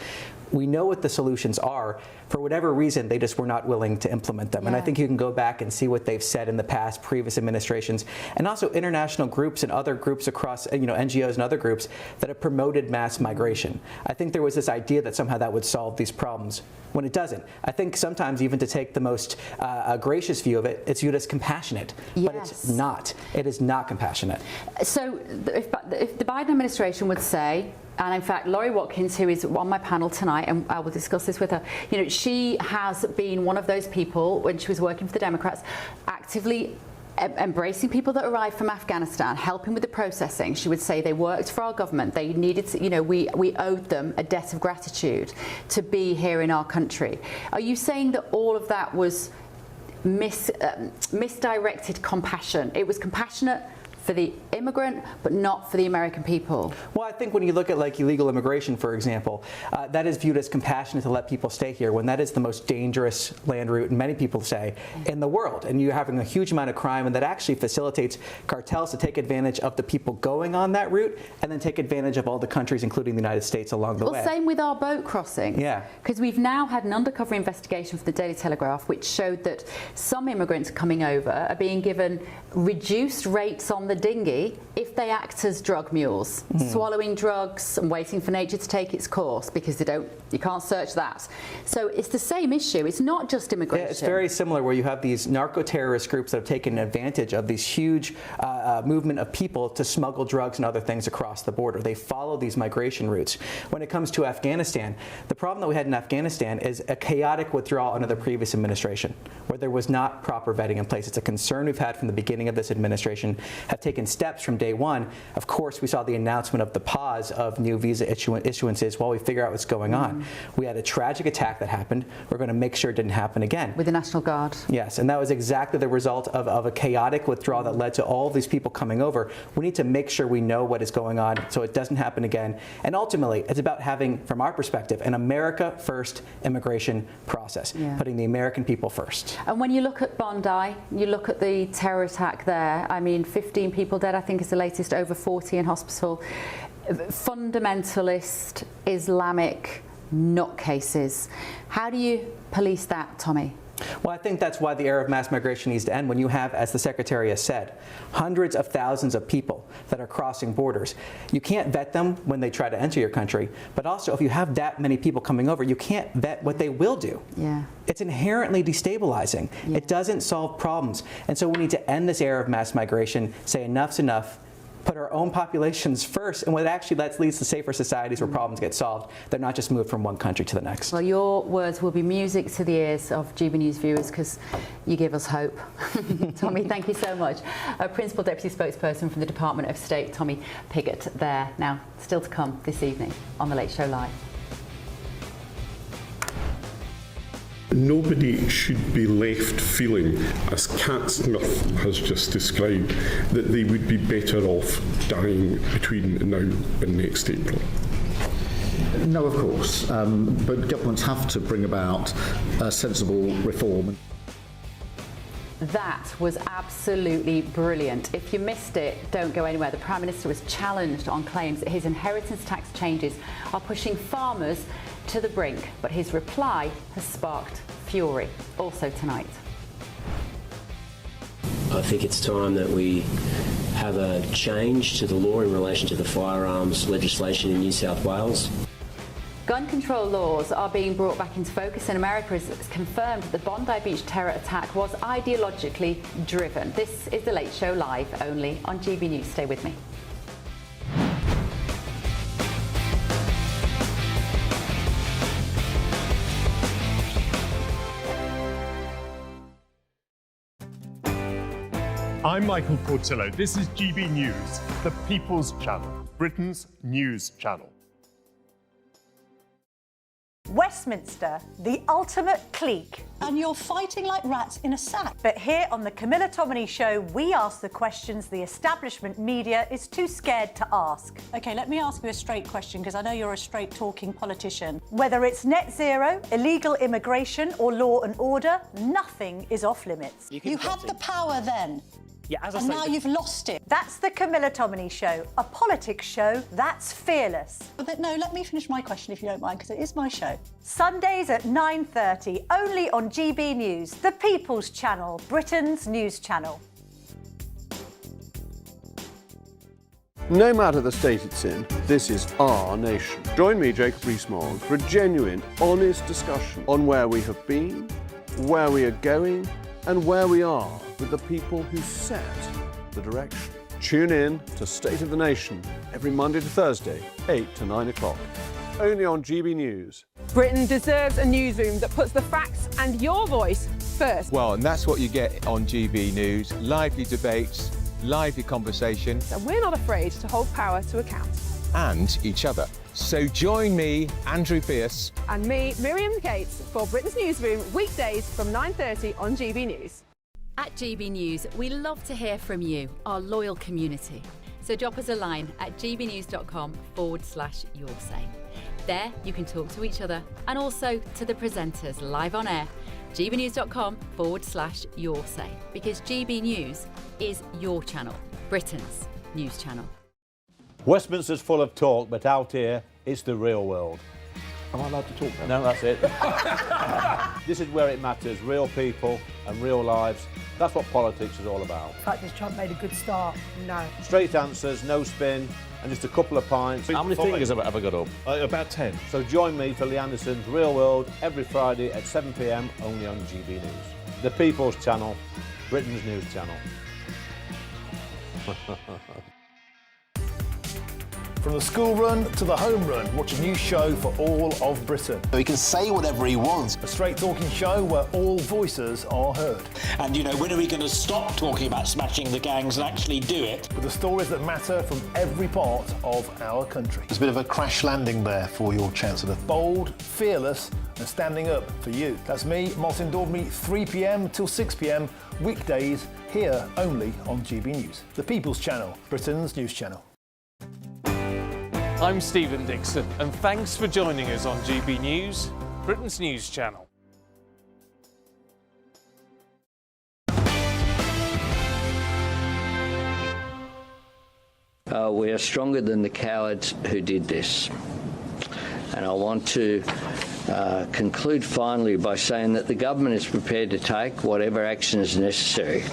We know what the solutions are. For whatever reason, they just were not willing to implement them. And I think you can go back and see what they've said in the past, previous administrations, and also international groups and other groups across, NGOs and other groups that have promoted mass migration. I think there was this idea that somehow that would solve these problems when it doesn't. I think sometimes even to take the most gracious view of it, it's viewed as compassionate, but it's not. It is not compassionate. So if the Biden administration would say, and in fact, Laurie Watkins, who is on my panel tonight, and I will discuss this with her, she has been one of those people when she was working for the Democrats, actively embracing people that arrived from Afghanistan, helping with the processing. She would say they worked for our government. They needed to, we owed them a debt of gratitude to be here in our country. Are you saying that all of that was misdirected compassion? It was compassionate for the immigrant, but not for the American people? Well, I think when you look at like illegal immigration, for example, that is viewed as compassionate to let people stay here when that is the most dangerous land route, and many people say, in the world. And you're having a huge amount of crime, and that actually facilitates cartels to take advantage of the people going on that route and then take advantage of all the countries, including the United States, along the way. Well, same with our boat crossings. Yeah. Because we've now had an undercover investigation for the Daily Telegraph which showed that some immigrants coming over are being given reduced rates on the dinghy if they act as drug mules, swallowing drugs and waiting for nature to take its course, because you can't search that. So it's the same issue. It's not just immigration. Yeah, it's very similar, where you have these narco-terrorist groups that have taken advantage of these huge movement of people to smuggle drugs and other things across the border. They follow these migration routes. When it comes to Afghanistan, the problem that we had in Afghanistan is a chaotic withdrawal under the previous administration, where there was not proper vetting in place. It's a concern we've had from the beginning of this administration, have taken steps from day one. Of course, we saw the announcement of the pause of new visa issuances while we figure out what's going on. We had a tragic attack that happened. We're going to make sure it didn't happen again. With the National Guard. Yes, and that was exactly the result of a chaotic withdrawal that led to all these people coming over. We need to make sure we know what is going on so it doesn't happen again. And ultimately, it's about having, from our perspective, an America first immigration process, putting the American people first. And when you look at Bondi, you look at the terror attack there, I mean, 15 people dead, I think is the latest, over 40 in hospital. Fundamentalist, Islamic nutcases. How do you police that, Tommy? Well, I think that's why the era of mass migration needs to end, when you have, as the Secretary has said, hundreds of thousands of people that are crossing borders. You can't vet them when they try to enter your country, but also if you have that many people coming over, you can't vet what they will do. Yeah. It's inherently destabilizing. Yeah. It doesn't solve problems. And so we need to end this era of mass migration, say enough's enough, put our own populations first, and what actually leads to safer societies where problems get solved. They're not just moved from one country to the next. Well, your words will be music to the ears of GB News viewers, because you give us hope. Tommy, thank you so much. Principal Deputy Spokesperson from the Department of State, Tommy Pigott there. Now, still to come this evening on The Late Show Live. Nobody should be left feeling, as Cat Smith has just described, that they would be better off dying between now and next April. No, of course, but governments have to bring about sensible reform. That was absolutely brilliant. If you missed it, don't go anywhere. The Prime Minister was challenged on claims that his inheritance tax changes are pushing farmers to the brink, but his reply has sparked fury. Also tonight. I think it's time that we have a change to the law in relation to the firearms legislation in New South Wales. Gun control laws are being brought back into focus, and America has confirmed that the Bondi Beach terror attack was ideologically driven. This is The Late Show Live, only on GB News. Stay with me. I'm Michael Portillo. This is GB News, the People's Channel, Britain's news channel. Westminster, the ultimate clique. And you're fighting like rats in a sack. But here on the Camilla Tominey Show, we ask the questions the establishment media is too scared to ask. OK, let me ask you a straight question, because I know you're a straight-talking politician. Whether it's net zero, illegal immigration or law and order, nothing is off limits. You had the power then. Yeah, as I and say, now you've lost it. That's the Camilla Tominey Show, a politics show that's fearless. But no, let me finish my question if you don't mind, because it is my show. Sundays at 9:30, only on GB News, the People's Channel, Britain's news channel. No matter the state it's in, this is our nation. Join me, Jacob Rees-Mogg, for a genuine, honest discussion on where we have been, where we are going, and where we are with the people who set the direction. Tune in to State of the Nation every Monday to Thursday, 8 to 9 o'clock, only on GB News. Britain deserves a newsroom that puts the facts and your voice first. Well, and that's what you get on GB News. Lively debates, lively conversation. And we're not afraid to hold power to account. And each other. So join me, Andrew Pierce. And me, Miriam Cates, for Britain's Newsroom, weekdays from 9:30 on GB News. At GB News, we love to hear from you, our loyal community. So drop us a line at gbnews.com/yoursay. There you can talk to each other and also to the presenters live on air. gbnews.com/yoursay, because GB News is your channel, Britain's news channel. Westminster's full of talk, but out here, it's the real world. Am I allowed to talk now? No, that's it. This is where it matters, real people and real lives. That's what politics is all about. In fact, has Trump made a good start? No. Straight answers, no spin, and just a couple of pints. How many fingers have I got up? About 10. So join me for Lee Anderson's Real World every Friday at 7 p.m. only on GB News. The People's Channel, Britain's news channel. From the school run to the home run, watch a new show for all of Britain. He can say whatever he wants. A straight talking show where all voices are heard. And, you know, when are we going to stop talking about smashing the gangs and actually do it? With the stories that matter from every part of our country. There's a bit of a crash landing there for your Chancellor. Bold, fearless and standing up for you. That's me, Martin Daubney, 3 p.m. till 6 p.m. weekdays here only on GB News. The People's Channel, Britain's news channel. I'm Stephen Dixon, and thanks for joining us on GB News, Britain's news channel. We are stronger than the cowards who did this. And I want to conclude finally by saying that the government is prepared to take whatever action is necessary.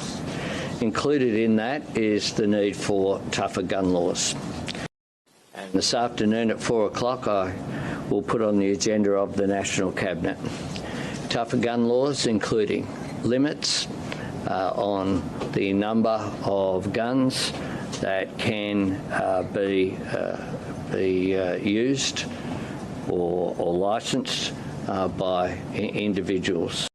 Included in that is the need for tougher gun laws. And this afternoon at 4 o'clock I will put on the agenda of the National Cabinet tougher gun laws, including limits on the number of guns that can be used or licensed by individuals.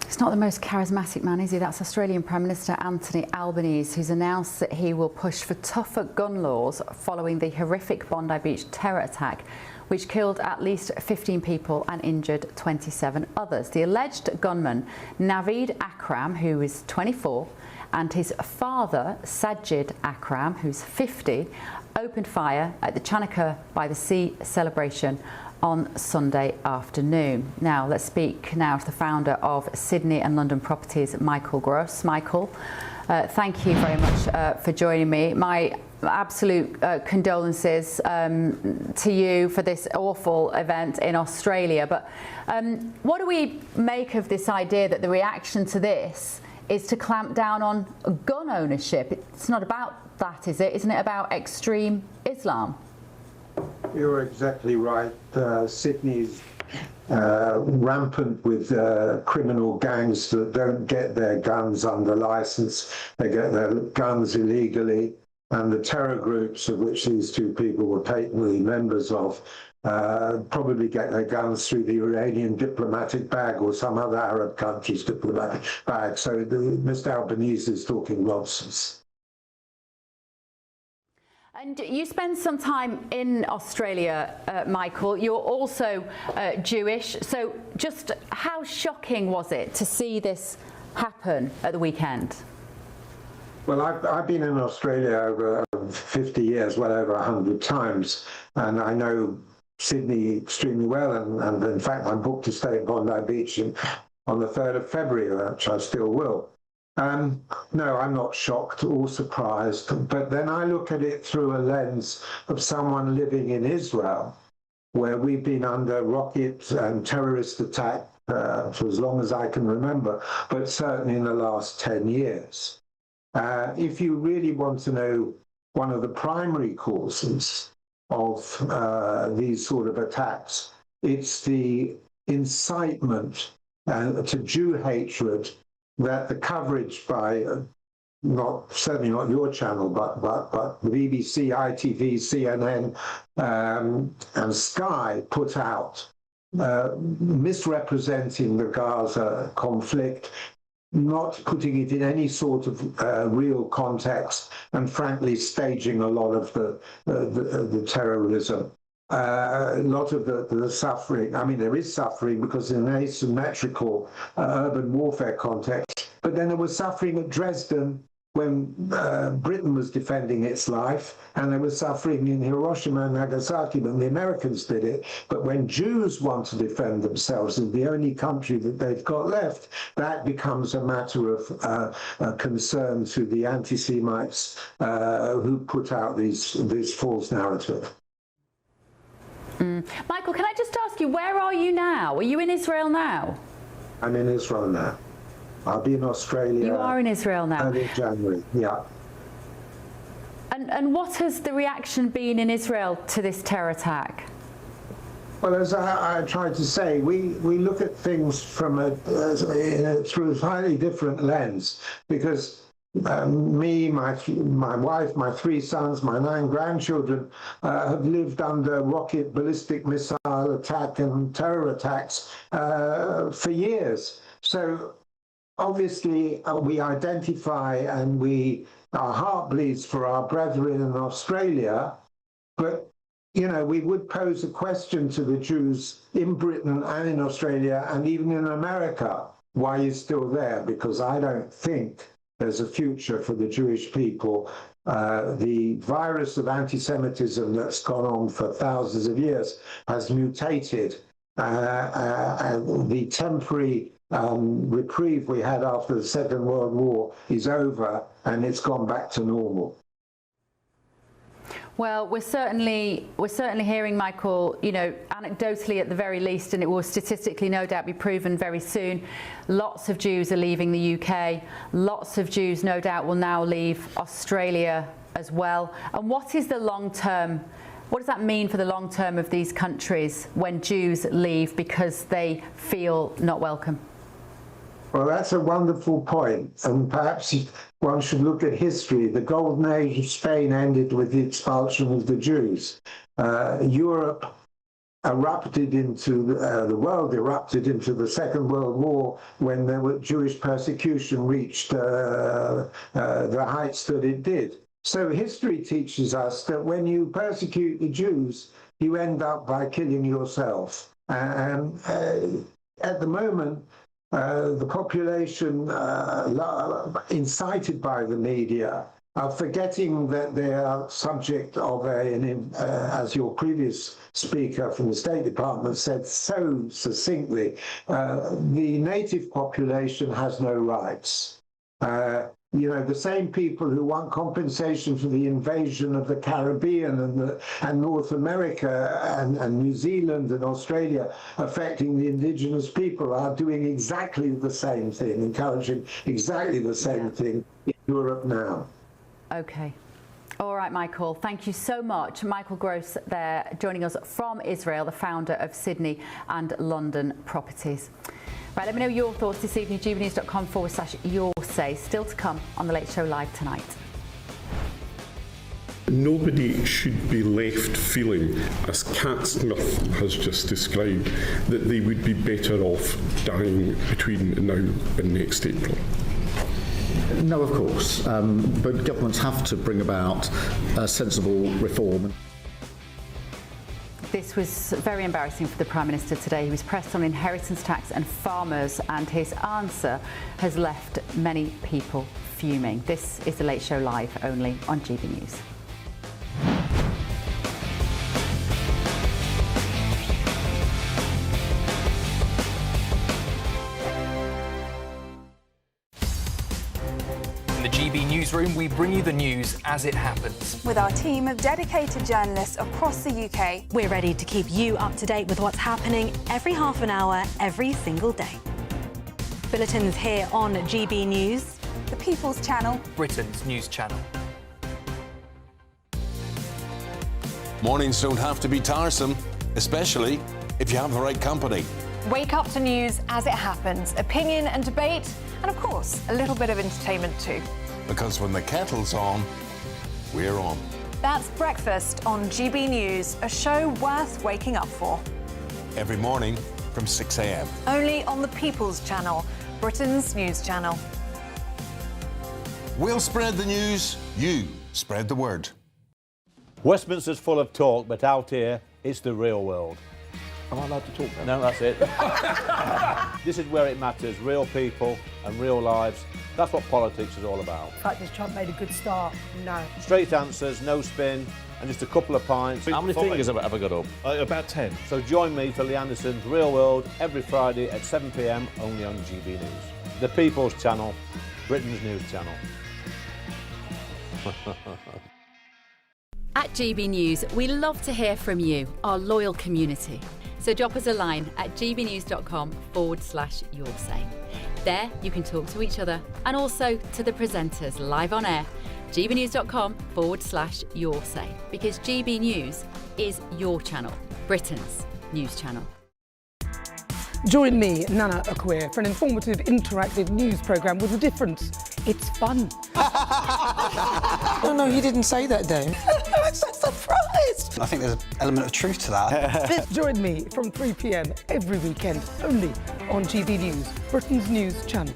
It's not the most charismatic man, is he? That's Australian Prime Minister Anthony Albanese, who's announced that he will push for tougher gun laws following the horrific Bondi Beach terror attack, which killed at least 15 people and injured 27 others. The alleged gunman, Naveed Akram, who is 24, and his father, Sajid Akram, who's 50, opened fire at the Chanakya by the Sea celebration on Sunday afternoon. Now, let's speak now to the founder of Sydney and London Properties, Michael Gross. Michael, thank you very much for joining me. My absolute condolences to you for this awful event in Australia. But what do we make of this idea that the reaction to this is to clamp down on gun ownership? It's not about that, is it? Isn't it about extreme Islam? You're exactly right. Sydney's rampant with criminal gangs that don't get their guns under license. They get their guns illegally. And the terror groups of which these two people were patently members of probably get their guns through the Iranian diplomatic bag or some other Arab country's diplomatic bag. So Mr. Albanese is talking nonsense. And you spend some time in Australia, Michael. You're also Jewish. So just how shocking was it to see this happen at the weekend? Well, I've been in Australia over 50 years, well over 100 times, and I know Sydney extremely well. And in fact, I'm booked to stay at Bondi Beach on the 3rd of February, which I still will. No, I'm not shocked or surprised, but then I look at it through a lens of someone living in Israel, where we've been under rocket and terrorist attack for as long as I can remember, but certainly in the last 10 years. If you really want to know one of the primary causes of these sort of attacks, it's the incitement to Jew hatred that the coverage by certainly not your channel, but the BBC, ITV, CNN, and Sky put out, misrepresenting the Gaza conflict, not putting it in any sort of real context, and frankly staging a lot of the terrorism. a lot of the suffering, I mean, there is suffering because in an asymmetrical urban warfare context, but then there was suffering at Dresden when Britain was defending its life, and there was suffering in Hiroshima and Nagasaki when the Americans did it. But when Jews want to defend themselves in the only country that they've got left, that becomes a matter of concern to the anti-Semites who put out this false narrative. Michael, can I just ask you, where are you now? Are you in Israel now? I'm in Israel now. I'll be in Australia. You are in Israel now. Early January, yeah. And what has the reaction been in Israel to this terror attack? Well, as I tried to say, we look at things from through a slightly different lens, because me, my wife, my 3 sons, my 9 grandchildren have lived under rocket, ballistic missile attack and terror attacks for years. So obviously we identify and our heart bleeds for our brethren in Australia, but you know, we would pose a question to the Jews in Britain and in Australia and even in America, why you're still there, because I don't think there's a future for the Jewish people. The virus of anti-Semitism that's gone on for thousands of years has mutated. The temporary reprieve we had after the Second World War is over, and it's gone back to normal. Well, we're certainly hearing, Michael, you know, anecdotally at the very least, and it will statistically no doubt be proven very soon, lots of Jews are leaving the UK. Lots of Jews no doubt will now leave Australia as well. And what is the long term? What does that mean for the long term of these countries when Jews leave because they feel not welcome? Well, that's a wonderful point, and perhaps one should look at history. The golden age of Spain ended with the expulsion of the Jews. Europe erupted into, the world erupted into the Second World War when the Jewish persecution reached the heights that it did. So history teaches us that when you persecute the Jews, you end up by killing yourself. And at the moment, the population, incited by the media, are forgetting that they are subject of as your previous speaker from the State Department said so succinctly, the native population has no rights. You know, the same people who want compensation for the invasion of the Caribbean and North America and New Zealand and Australia affecting the indigenous people are doing exactly the same thing, encouraging exactly the same thing in Europe now. Okay. All right, Michael, thank you so much. Michael Gross there joining us from Israel, the founder of Sydney and London Properties. Right, let me know your thoughts this evening, gbnews.com/your say. Still to come on The Late Show Live tonight. Nobody should be left feeling, as Cat Smith has just described, that they would be better off dying between now and next April. No, of course, but governments have to bring about sensible reform. This was very embarrassing for the Prime Minister today. He was pressed on inheritance tax and farmers, and his answer has left many people fuming. This is The Late Show Live, only on GB News. In the GB Newsroom, we bring you the news as it happens. With our team of dedicated journalists across the UK, we're ready to keep you up to date with what's happening every half an hour, every single day. Bulletins here on GB News, the People's Channel, Britain's news channel. Mornings don't have to be tiresome, especially if you have the right company. Wake up to news as it happens, opinion and debate, and of course, a little bit of entertainment too. Because when the kettle's on, we're on. That's Breakfast on GB News, a show worth waking up for. Every morning from 6 a.m. Only on the People's Channel, Britain's news channel. We'll spread the news, you spread the word. Westminster's full of talk, but out here, It's the real world. Am I allowed to talk now? No, that's it. This is where it matters. Real people and real lives. That's what politics is all about. In fact, has Trump made a good start? No. Straight answers, no spin, and just a couple of pints. How many fingers have I ever got up? About 10. So join me for Lee Anderson's Real World every Friday at 7 p.m. only on GB News. The People's Channel, Britain's news channel. At GB News, we love to hear from you, our loyal community. So drop us a line at gbnews.com/yoursay. There you can talk to each other and also to the presenters live on air. gbnews.com/yoursay, because GB News is your channel, Britain's news channel. Join me, Nana Akweer, for an informative, interactive news programme with a difference. It's fun. No, he didn't say that, Dave. I'm so surprised. I think there's an element of truth to that. Join me from 3 p.m. every weekend, only on GB News, Britain's news channel.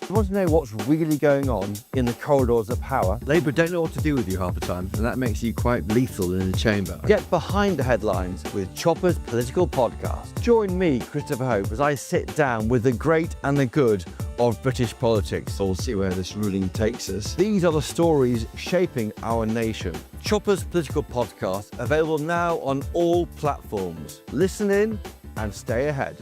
You want to know what's really going on in the corridors of power? Labour don't know what to do with you half the time, and that makes you quite lethal in the chamber. Get behind the headlines with Chopper's Political Podcast. Join me, Christopher Hope, as I sit down with the great and the good of British politics. We'll see where this ruling takes us. These are the stories shaping our nation. Chopper's Political Podcast, available now on all platforms. Listen in and stay ahead.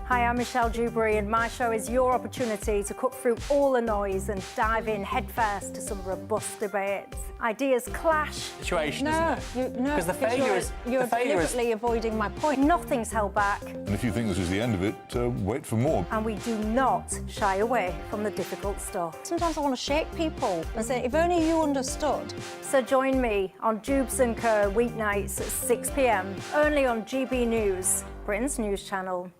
Hi, I'm Michelle Dewberry, and my show is your opportunity to cut through all the noise and dive in headfirst to some robust debates. Ideas clash. Situation, no, Because the failure is... You're deliberately avoiding my point. Nothing's held back. And if you think this is the end of it, wait for more. And we do not shy away from the difficult stuff. Sometimes I want to shake people and say, if only you understood. So join me on Jubes & Co. weeknights at 6 p.m, only on GB News, Britain's news channel.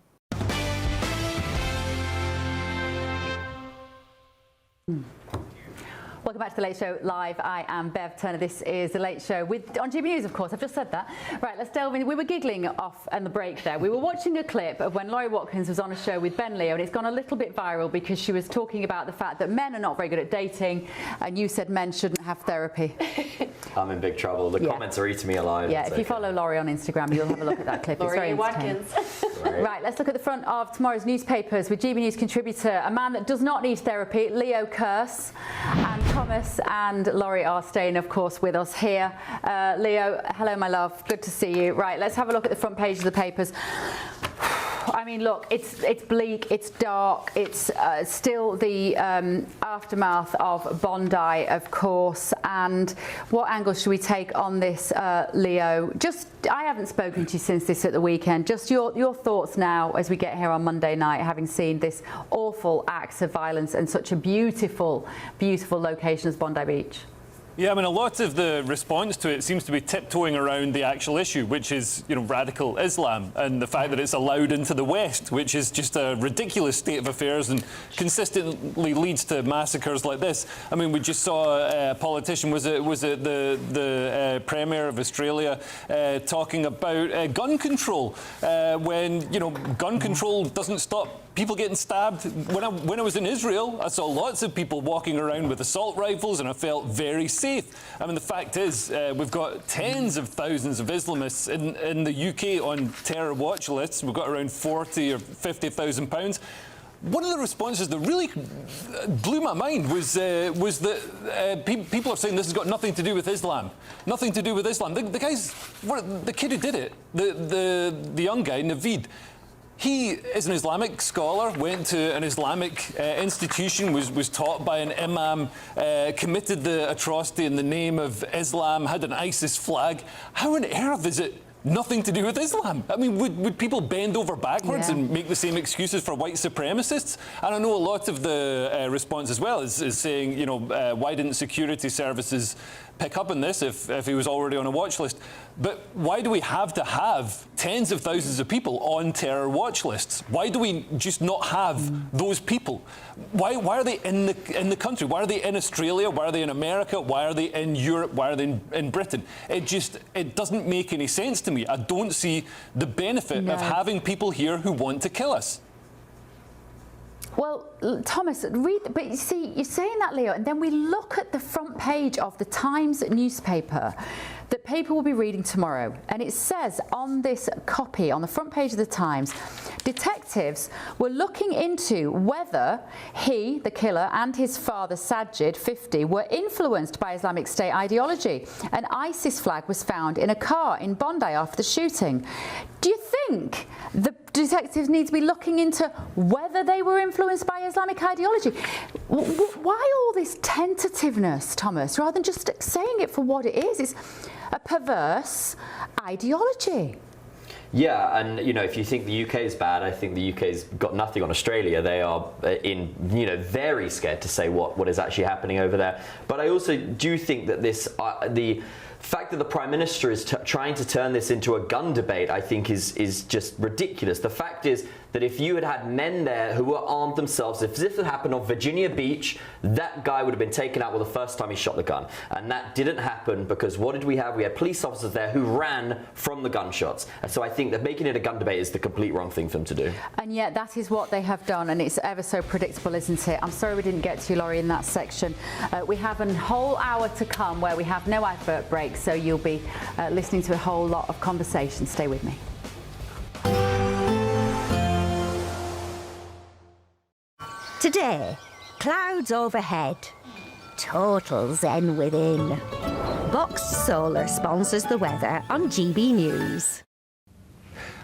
Welcome back to The Late Show Live. I am Bev Turner. This is The Late Show on GB News, of course. I've just said that. Right, let's delve in. We were giggling off on the break there. We were watching a clip of when Laurie Watkins was on a show with Ben Leo, and it's gone a little bit viral because she was talking about the fact that men are not very good at dating, and you said men shouldn't have therapy. I'm in big trouble. The comments are eating me alive. Yeah, if you follow Laurie on Instagram, you'll have a look at that clip. It's very entertaining. Right, let's look at the front of tomorrow's newspapers with GB News contributor, a man that does not need therapy, Leo Kearse, and Thomas and Laurie are staying, of course, with us here. Leo, hello, my love. Good to see you. Right, let's have a look at the front page of the papers. I mean, look, it's bleak, it's dark, it's still the aftermath of Bondi, of course. And what angle should we take on this, Leo? I haven't spoken to you since this at the weekend. Just your thoughts now as we get here on Monday night, having seen this awful acts of violence and such a beautiful, beautiful location as Bondi Beach. Yeah, I mean, a lot of the response to it seems to be tiptoeing around the actual issue, which is, radical Islam, and the fact that it's allowed into the West, which is just a ridiculous state of affairs and consistently leads to massacres like this. I mean, we just saw a politician, was it the Premier of Australia, talking about gun control, when, gun control doesn't stop people getting stabbed. When I was in Israel, I saw lots of people walking around with assault rifles, and I felt very safe. I mean, the fact is, we've got tens of thousands of Islamists in the UK on terror watch lists. We've got around 40 or 50,000 pounds. One of the responses that really blew my mind was that people are saying this has got nothing to do with Islam. Nothing to do with Islam. The kid who did it, the young guy, Naveed, he is an Islamic scholar, went to an Islamic institution, was taught by an imam, committed the atrocity in the name of Islam, had an ISIS flag. How on earth is it nothing to do with Islam? I mean, would people bend over backwards and make the same excuses for white supremacists? And I know a lot of the response as well is saying, why didn't security services pick up on this if he was already on a watch list? But why do we have to have tens of thousands of people on terror watch lists? Why do we just not have those people? Why are they in the country? Why are they in Australia? Why are they in America? Why are they in Europe? Why are they in Britain? It doesn't make any sense to me. I don't see the benefit of having people here who want to kill us. Well, Thomas, but you see, you're saying that, Leo, and then we look at the front page of the Times newspaper that people will be reading tomorrow, and it says on this copy, on the front page of the Times, detectives were looking into whether he, the killer, and his father, Sajid, 50, were influenced by Islamic State ideology. An ISIS flag was found in a car in Bondi after the shooting. Do you think the detectives need to be looking into whether they were influenced by Islamic ideology? Why all this tentativeness, Thomas, rather than just saying it for what it is? It's a perverse ideology. Yeah, and if you think the UK is bad, I think the UK's got nothing on Australia. They are very scared to say what is actually happening over there. But I also do think that the fact that the Prime Minister is trying to turn this into a gun debate, I think is just ridiculous. The fact is that if you had men there who were armed themselves, if this had happened on Virginia Beach, that guy would have been taken out the first time he shot the gun. And that didn't happen because what did we have? We had police officers there who ran from the gunshots. And so I think that making it a gun debate is the complete wrong thing for them to do. And yet that is what they have done, and it's ever so predictable, isn't it? I'm sorry we didn't get to you, Laurie, in that section. We have a whole hour to come where we have no advert break, so you'll be listening to a whole lot of conversation. Stay with me. Today, clouds overhead, total zen within. Boxed Solar sponsors the weather on GB News.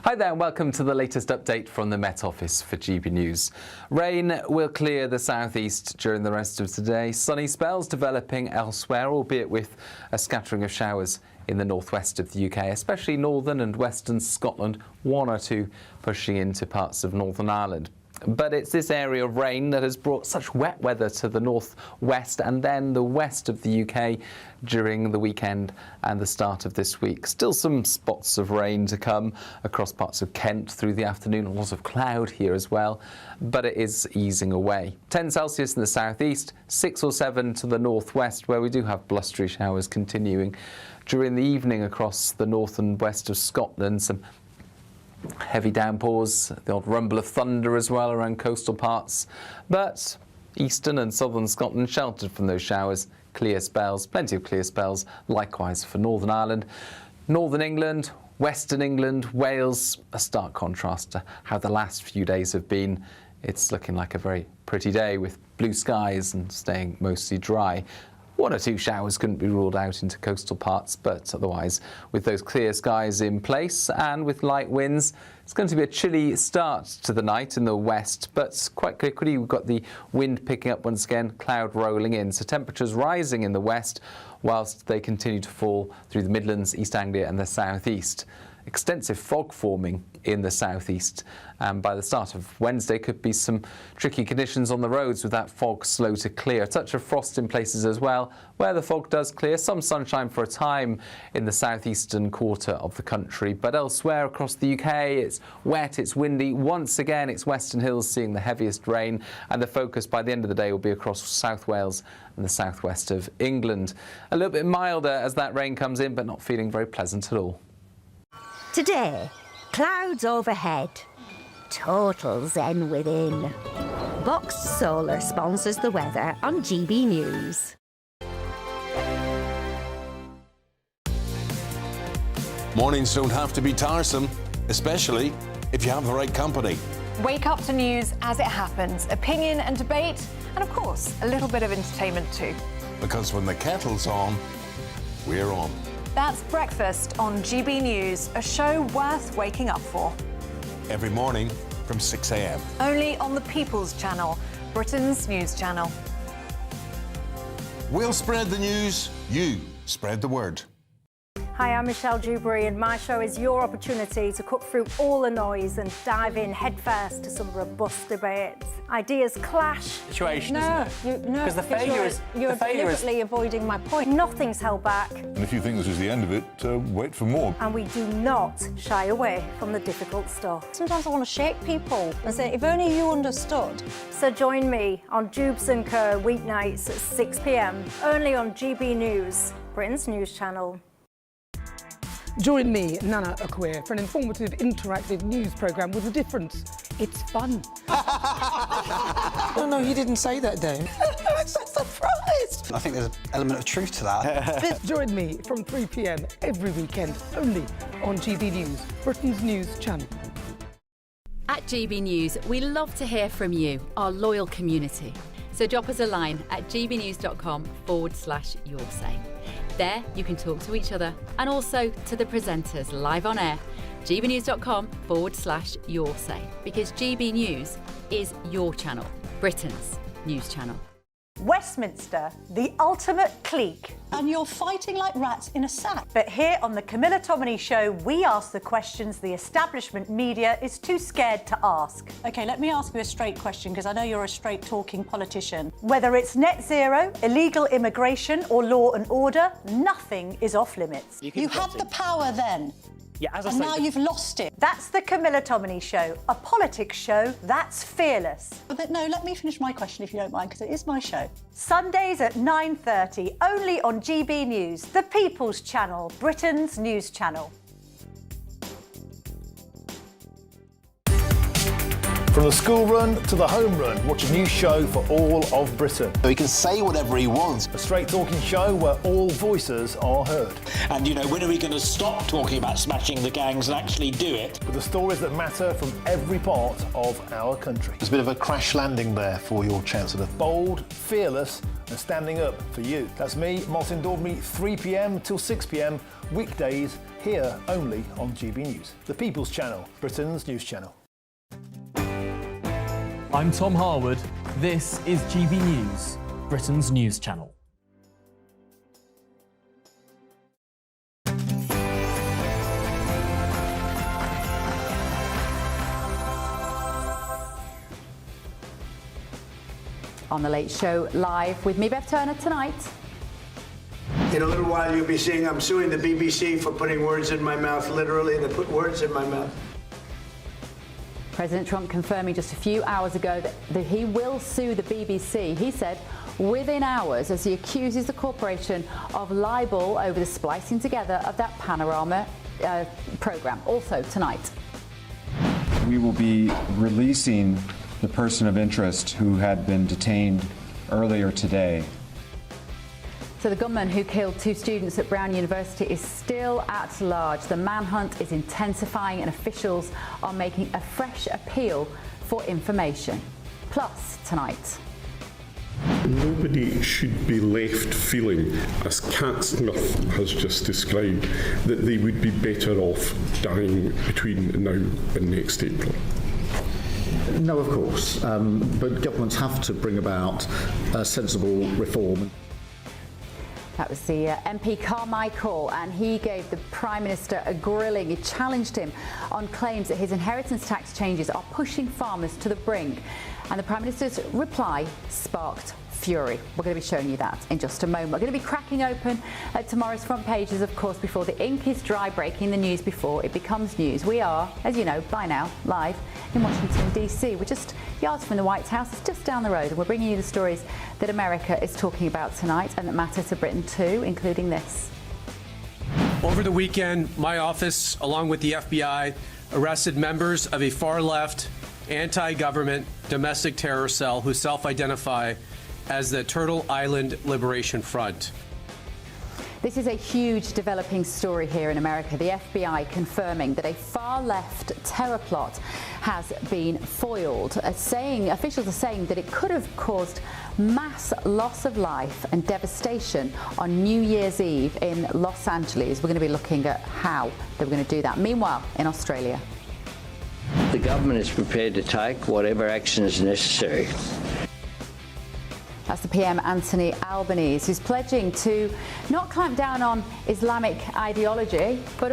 Hi there and welcome to the latest update from the Met Office for GB News. Rain will clear the southeast during the rest of today. Sunny spells developing elsewhere, albeit with a scattering of showers in the northwest of the UK, especially northern and western Scotland, one or two pushing into parts of Northern Ireland. But it's this area of rain that has brought such wet weather to the northwest and then the west of the UK during the weekend and the start of this week. Still some spots of rain to come across parts of Kent through the afternoon. A lot of cloud here as well, but it is easing away. 10 Celsius in the southeast, 6 or 7 to the northwest, where we do have blustery showers continuing during the evening across the north and west of Scotland. Some heavy downpours, the odd rumble of thunder as well around coastal parts, but eastern and southern Scotland sheltered from those showers. Clear spells, plenty of clear spells, likewise for Northern Ireland. Northern England, Western England, Wales, a stark contrast to how the last few days have been. It's looking like a very pretty day with blue skies and staying mostly dry. One or two showers couldn't be ruled out into coastal parts, but otherwise, with those clear skies in place and with light winds, it's going to be a chilly start to the night in the west, but quite quickly we've got the wind picking up once again, cloud rolling in. So temperatures rising in the west, whilst they continue to fall through the Midlands, East Anglia and the southeast. Extensive fog forming in the southeast, and by the start of Wednesday could be some tricky conditions on the roads with that fog slow to clear. A touch of frost in places as well. Where the fog does clear, some sunshine for a time in the southeastern quarter of the country, but elsewhere across the UK it's wet, it's windy. Once again it's Western Hills seeing the heaviest rain, and the focus by the end of the day will be across South Wales and the southwest of England. A little bit milder as that rain comes in, but not feeling very pleasant at all. Today, clouds overhead, total zen within. Boxed Solar sponsors the weather on GB News. Mornings don't have to be tiresome, especially if you have the right company. Wake up to news as it happens, opinion and debate, and of course, a little bit of entertainment too. Because when the kettle's on, we're on. That's Breakfast on GB News, a show worth waking up for. Every morning from 6 a.m. Only on the People's Channel, Britain's news channel. We'll spread the news, you spread the word. Hi, I'm Michelle Dewberry, and my show is your opportunity to cut through all the noise and dive in headfirst to some robust debates. Ideas clash. Situation, no, isn't it? Because the failure is you're deliberately avoiding my point. Nothing's held back. And if you think this is the end of it, wait for more. And we do not shy away from the difficult stuff. Sometimes I want to shake people and say, if only you understood. So join me on Jubes & Co weeknights at 6 p.m, only on GB News, Britain's news channel. Join me, Nana Akweer, for an informative, interactive news programme with a difference. It's fun. no, you didn't say that, Dave. I'm so surprised. I think there's an element of truth to that. Join me from 3 p.m. every weekend, only on GB News, Britain's news channel. At GB News, we love to hear from you, our loyal community. So drop us a line at gbnews.com/yoursay. There you can talk to each other and also to the presenters live on air. gbnews.com/yoursay, because GB News is your channel, Britain's news channel. Westminster, the ultimate clique. And you're fighting like rats in a sack. But here on the Camilla Tominey Show, we ask the questions the establishment media is too scared to ask. OK, let me ask you a straight question, because I know you're a straight-talking politician. Whether it's net zero, illegal immigration or law and order, nothing is off limits. You had the power then. Yeah, as I and say, now you've lost it. That's the Camilla Tominey Show, a politics show that's fearless. But no, let me finish my question if you don't mind, because it is my show. Sundays at 9:30, only on GB News, the People's Channel, Britain's news channel. From the school run to the home run, watch a new show for all of Britain. So he can say whatever he wants. A straight-talking show where all voices are heard. And, you know, when are we going to stop talking about smashing the gangs and actually do it? With the stories that matter from every part of our country. There's a bit of a crash landing there for your Chancellor. Bold, fearless and standing up for you. That's me, Martin Daubney, 3 p.m. till 6 p.m, weekdays, here only on GB News. The People's Channel, Britain's news channel. I'm Tom Harwood. This is GB News, Britain's news channel. On The Late Show live with me, Bev Turner, tonight. In a little while you'll be seeing I'm suing the BBC for putting words in my mouth. Literally, they put words in my mouth. President Trump confirming just a few hours ago that he will sue the BBC. He said within hours, as he accuses the corporation of libel over the splicing together of that Panorama programme. Also tonight. We will be releasing the person of interest who had been detained earlier today. So the gunman who killed 2 students at Brown University is still at large. The manhunt is intensifying and officials are making a fresh appeal for information. Plus, tonight. Nobody should be left feeling, as Cat Smith has just described, that they would be better off dying between now and next April. No, of course, but governments have to bring about sensible reform. That was the MP Carmichael, and he gave the Prime Minister a grilling. He challenged him on claims that his inheritance tax changes are pushing farmers to the brink. And the Prime Minister's reply sparked fury. We're going to be showing you that in just a moment. We're going to be cracking open tomorrow's front pages, of course, before the ink is dry, breaking the news before it becomes news. We are, as you know by now, live in Washington, D.C. We're just yards from the White House. It's just down the road, and we're bringing you the stories that America is talking about tonight and that matter to Britain too, including this. Over the weekend, my office, along with the FBI, arrested members of a far-left, anti-government domestic terror cell who self-identify as the Turtle Island Liberation Front. This is a huge developing story here in America. The FBI confirming that a far-left terror plot has been foiled. Officials are saying that it could have caused mass loss of life and devastation on New Year's Eve in Los Angeles. We're going to be looking at how they were going to do that. Meanwhile, in Australia. The government is prepared to take whatever action is necessary. That's the PM Anthony Albanese, who's pledging to not clamp down on Islamic ideology, but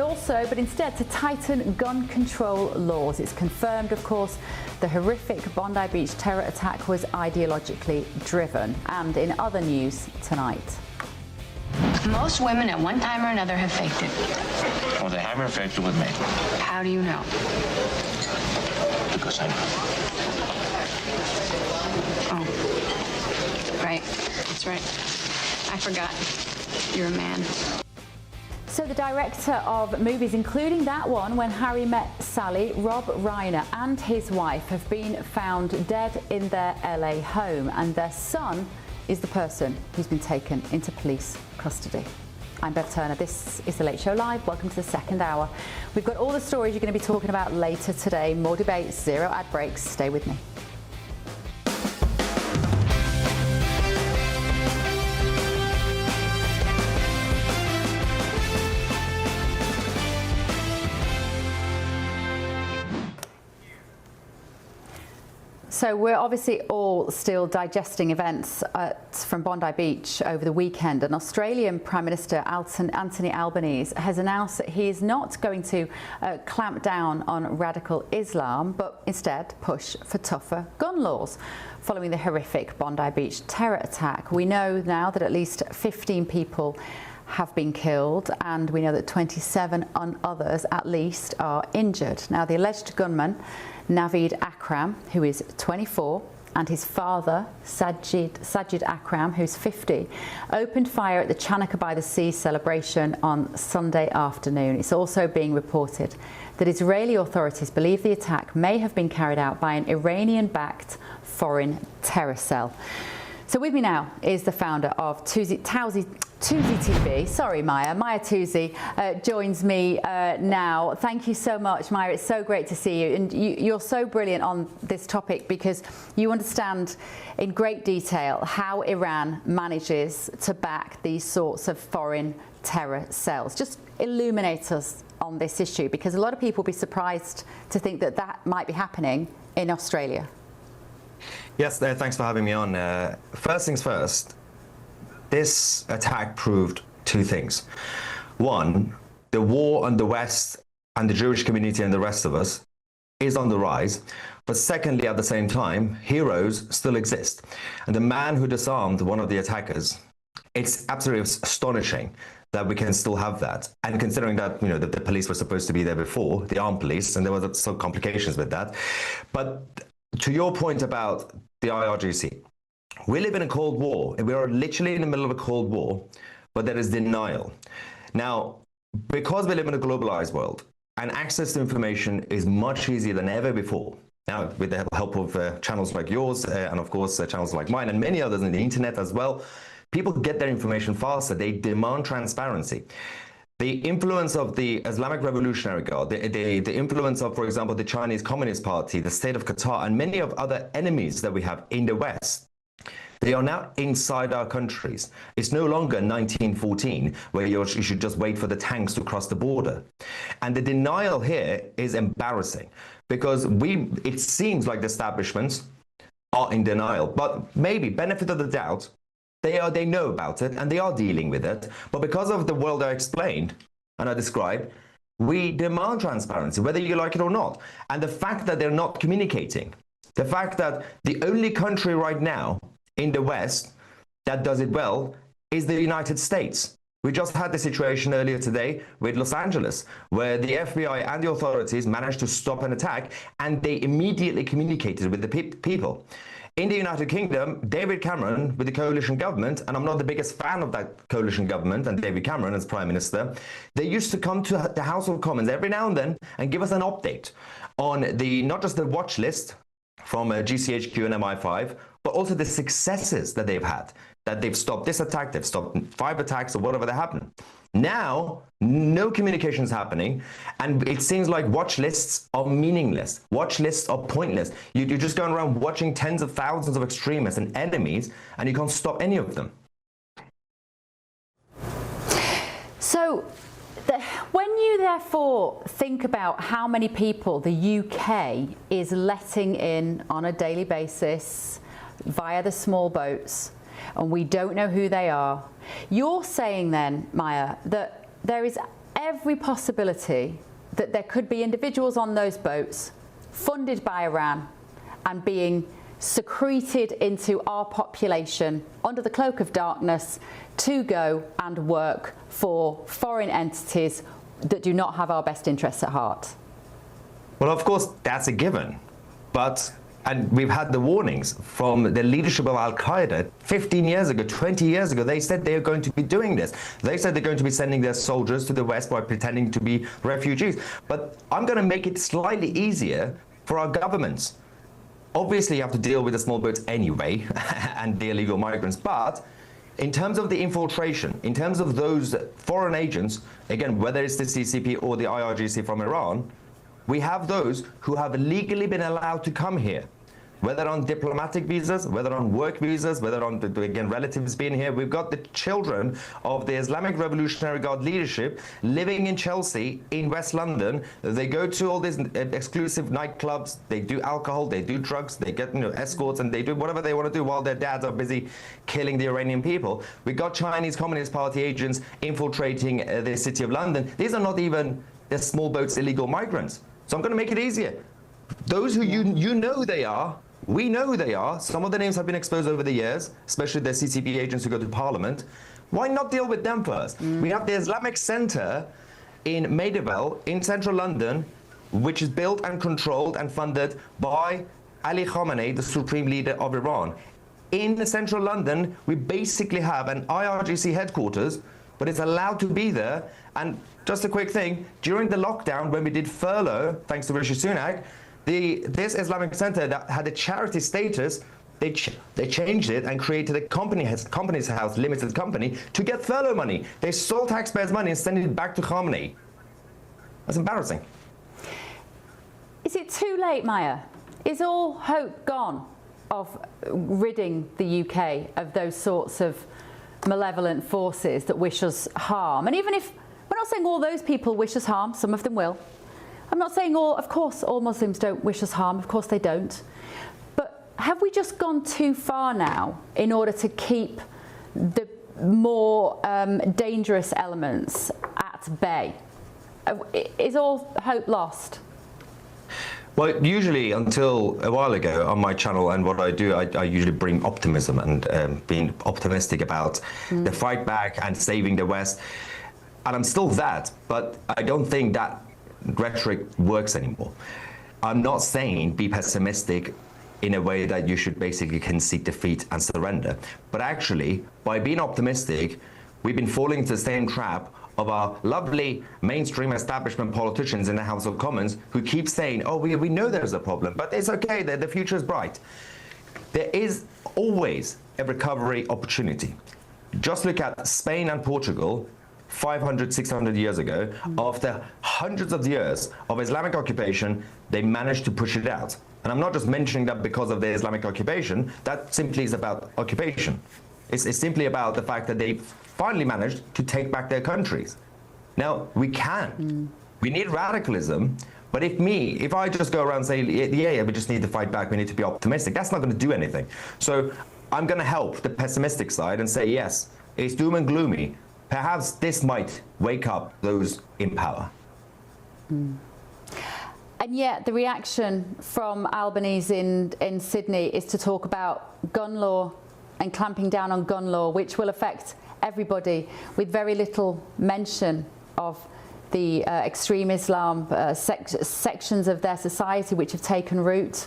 instead to tighten gun control laws. It's confirmed, of course, the horrific Bondi Beach terror attack was ideologically driven. And in other news tonight. Most women at one time or another have faked it. Well, they haven't faked it with me. How do you know? Because I know. Oh. Right. That's right. I forgot. You're a man. So the director of movies, including that one, When Harry Met Sally, Rob Reiner, and his wife have been found dead in their LA home, and their son is the person who's been taken into police custody. I'm Bev Turner, this is The Late Show Live. Welcome to the second hour. We've got all the stories you're going to be talking about later today. More debates, zero ad breaks. Stay with me. So we're obviously all still digesting events from Bondi Beach over the weekend, and Australian Prime Minister Anthony Albanese has announced that he is not going to clamp down on radical Islam, but instead push for tougher gun laws following the horrific Bondi Beach terror attack. We know now that at least 15 people have been killed, and we know that 27 others at least are injured. Now, the alleged gunman, Naveed Akram, who is 24, and his father, Sajid Akram, who's 50, opened fire at the Chanaka by the Sea celebration on Sunday afternoon. It's also being reported that Israeli authorities believe the attack may have been carried out by an Iranian-backed foreign terror cell. So with me now is the founder of Tuesday TV. Sorry, Maya. Maya Tuesday joins me now. Thank you so much, Maya. It's so great to see you. And you're so brilliant on this topic because you understand in great detail how Iran manages to back these sorts of foreign terror cells. Just illuminate us on this issue, because a lot of people will be surprised to think that that might be happening in Australia. Yes, thanks for having me on. First things first, this attack proved two things. One, the war on the West and the Jewish community and the rest of us is on the rise. But secondly, at the same time, heroes still exist. And the man who disarmed one of the attackers, it's absolutely astonishing that we can still have that. And considering that, you know, that the police were supposed to be there before, the armed police, and there were some complications with that. But to your point about the IRGC, we live in a Cold War, and we are literally in the middle of a Cold War, but there is denial. Now, because we live in a globalized world, and access to information is much easier than ever before, now with the help of channels like yours, and of course channels like mine, and many others on the internet as well, people get their information faster. They demand transparency. The influence of the Islamic Revolutionary Guard, the influence of, for example, the Chinese Communist Party, the state of Qatar, and many of other enemies that we have in the West, they are now inside our countries. It's no longer 1914, where you should just wait for the tanks to cross the border. And the denial here is embarrassing, because it seems like the establishments are in denial. But maybe, benefit of the doubt, they know about it and they are dealing with it. But because of the world I explained and I described, we demand transparency, whether you like it or not. And the fact that they're not communicating, the fact that the only country right now in the West that does it well is the United States. We just had the situation earlier today with Los Angeles, where the FBI and the authorities managed to stop an attack, and they immediately communicated with the people. In the United Kingdom, David Cameron with the coalition government, and I'm not the biggest fan of that coalition government and David Cameron as Prime Minister, they used to come to the House of Commons every now and then and give us an update on not just the watch list from GCHQ and MI5, but also the successes that they've had, that they've stopped this attack, they've stopped 5 attacks or whatever that happened. Now, no communication is happening, and it seems like watch lists are meaningless. Watch lists are pointless. You're just going around watching tens of thousands of extremists and enemies, and you can't stop any of them. So, when you therefore think about how many people the UK is letting in on a daily basis via the small boats, and we don't know who they are, you're saying then, Maya, that there is every possibility that there could be individuals on those boats funded by Iran and being secreted into our population under the cloak of darkness to go and work for foreign entities that do not have our best interests at heart? Well, of course, that's a given. But And we've had the warnings from the leadership of Al-Qaeda 15 years ago, 20 years ago. They said they are going to be doing this. They said they're going to be sending their soldiers to the West by pretending to be refugees. But I'm going to make it slightly easier for our governments. Obviously, you have to deal with the small boats anyway and the illegal migrants. But in terms of the infiltration, in terms of those foreign agents, again, whether it's the CCP or the IRGC from Iran, we have those who have legally been allowed to come here, whether on diplomatic visas, whether on work visas, whether on, again, relatives being here. We've got the children of the Islamic Revolutionary Guard leadership living in Chelsea, in West London. They go to all these exclusive nightclubs, they do alcohol, they do drugs, they get escorts, and they do whatever they want to do while their dads are busy killing the Iranian people. We've got Chinese Communist Party agents infiltrating the city of London. These are not even the small boats illegal migrants. So I'm going to make it easier. Those who you know they are, we know who they are. Some of the names have been exposed over the years, especially the CCP agents who go to Parliament. Why not deal with them first? We have the Islamic Centre in Maidavale in central London, which is built and controlled and funded by Ali Khamenei, the supreme leader of Iran. In central London, we basically have an IRGC headquarters, but it's allowed to be there. And just a quick thing, during the lockdown, when we did furlough, thanks to Rishi Sunak, this Islamic Centre that had a charity status, they changed it and created a company's house, limited company, to get furlough money. They stole taxpayers' money and sent it back to Khamenei. That's embarrassing. Is it too late, Maya? Is all hope gone of ridding the UK of those sorts of malevolent forces that wish us harm? And even if we're not saying all those people wish us harm, some of them will. I'm not saying of course, all Muslims don't wish us harm. Of course they don't. But have we just gone too far now in order to keep the more dangerous elements at bay? Is all hope lost? Well, usually until a while ago on my channel, and what I do, I usually bring optimism and being optimistic about the fight back and saving the West. And I'm still that, but I don't think that rhetoric works anymore. I'm not saying be pessimistic in a way that you should basically concede defeat and surrender. But actually, by being optimistic, we've been falling into the same trap of our lovely mainstream establishment politicians in the House of Commons who keep saying, oh, we know there's a problem, but it's okay, the future is bright. There is always a recovery opportunity. Just look at Spain and Portugal 500, 600 years ago. After hundreds of years of Islamic occupation, they managed to push it out. And I'm not just mentioning that because of the Islamic occupation, that simply is about occupation. It's simply about the fact that they finally managed to take back their countries. Now, we can. We need radicalism, but if I just go around saying, yeah, we just need to fight back, we need to be optimistic, that's not going to do anything. So I'm going to help the pessimistic side and say, yes, it's doom and gloomy. Perhaps this might wake up those in power. And yet the reaction from Albanese in Sydney is to talk about gun law and clamping down on gun law, which will affect everybody, with very little mention of the extreme Islam sections of their society which have taken root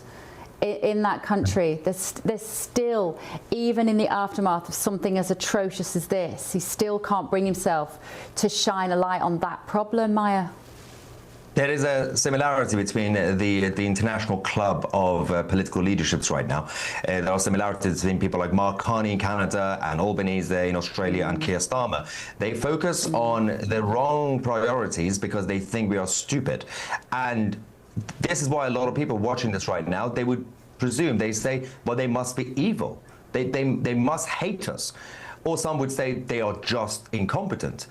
in that country. There's still, even in the aftermath of something as atrocious as this, he still can't bring himself to shine a light on that problem, Maya. There is a similarity between the international club of political leaderships right now. There are similarities between people like Mark Carney in Canada and Albanese in Australia and Keir Starmer. They focus on the wrong priorities because they think we are stupid. And this is why a lot of people watching this right now, they would presume, they say, well, they must be evil. They must hate us. Or some would say they are just incompetent.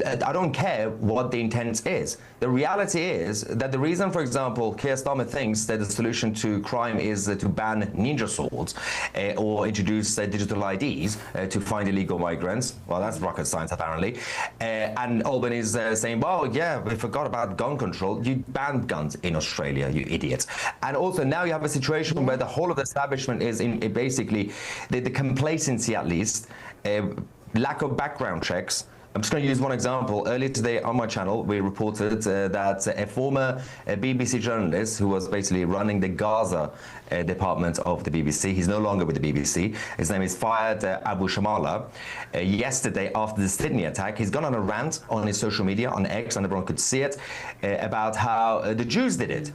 I don't care what the intent is. The reality is that the reason, for example, Keir Starmer thinks that the solution to crime is to ban ninja swords or introduce digital IDs to find illegal migrants. Well, that's rocket science, apparently. And Albany is saying, well, yeah, we forgot about gun control. You banned guns in Australia, you idiots. And also now you have a situation where the whole of the establishment is in basically the complacency, at least, lack of background checks, I'm just going to use one example. Earlier today on my channel, we reported that a former BBC journalist who was basically running the Gaza department of the BBC, he's no longer with the BBC, his name is Fayed Abu Shamala. Yesterday, after the Sydney attack, he's gone on a rant on his social media, on X, and everyone could see it, about how the Jews did it.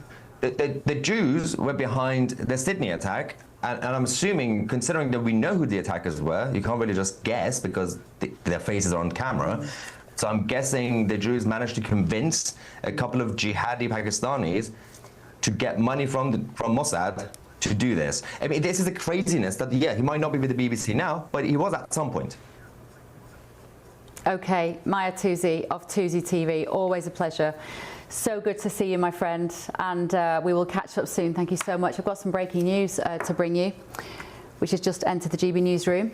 The Jews were behind the Sydney attack, and I'm assuming, considering that we know who the attackers were, you can't really just guess because their faces are on camera. So I'm guessing the Jews managed to convince a couple of jihadi Pakistanis to get money from Mossad to do this. I mean, this is the craziness that, yeah, he might not be with the BBC now, but he was at some point. Okay, Maya Tuzi of Tuzi TV, always a pleasure. So good to see you, my friend, and we will catch up soon. Thank you so much. I've got some breaking news to bring you, which has just entered the GB newsroom.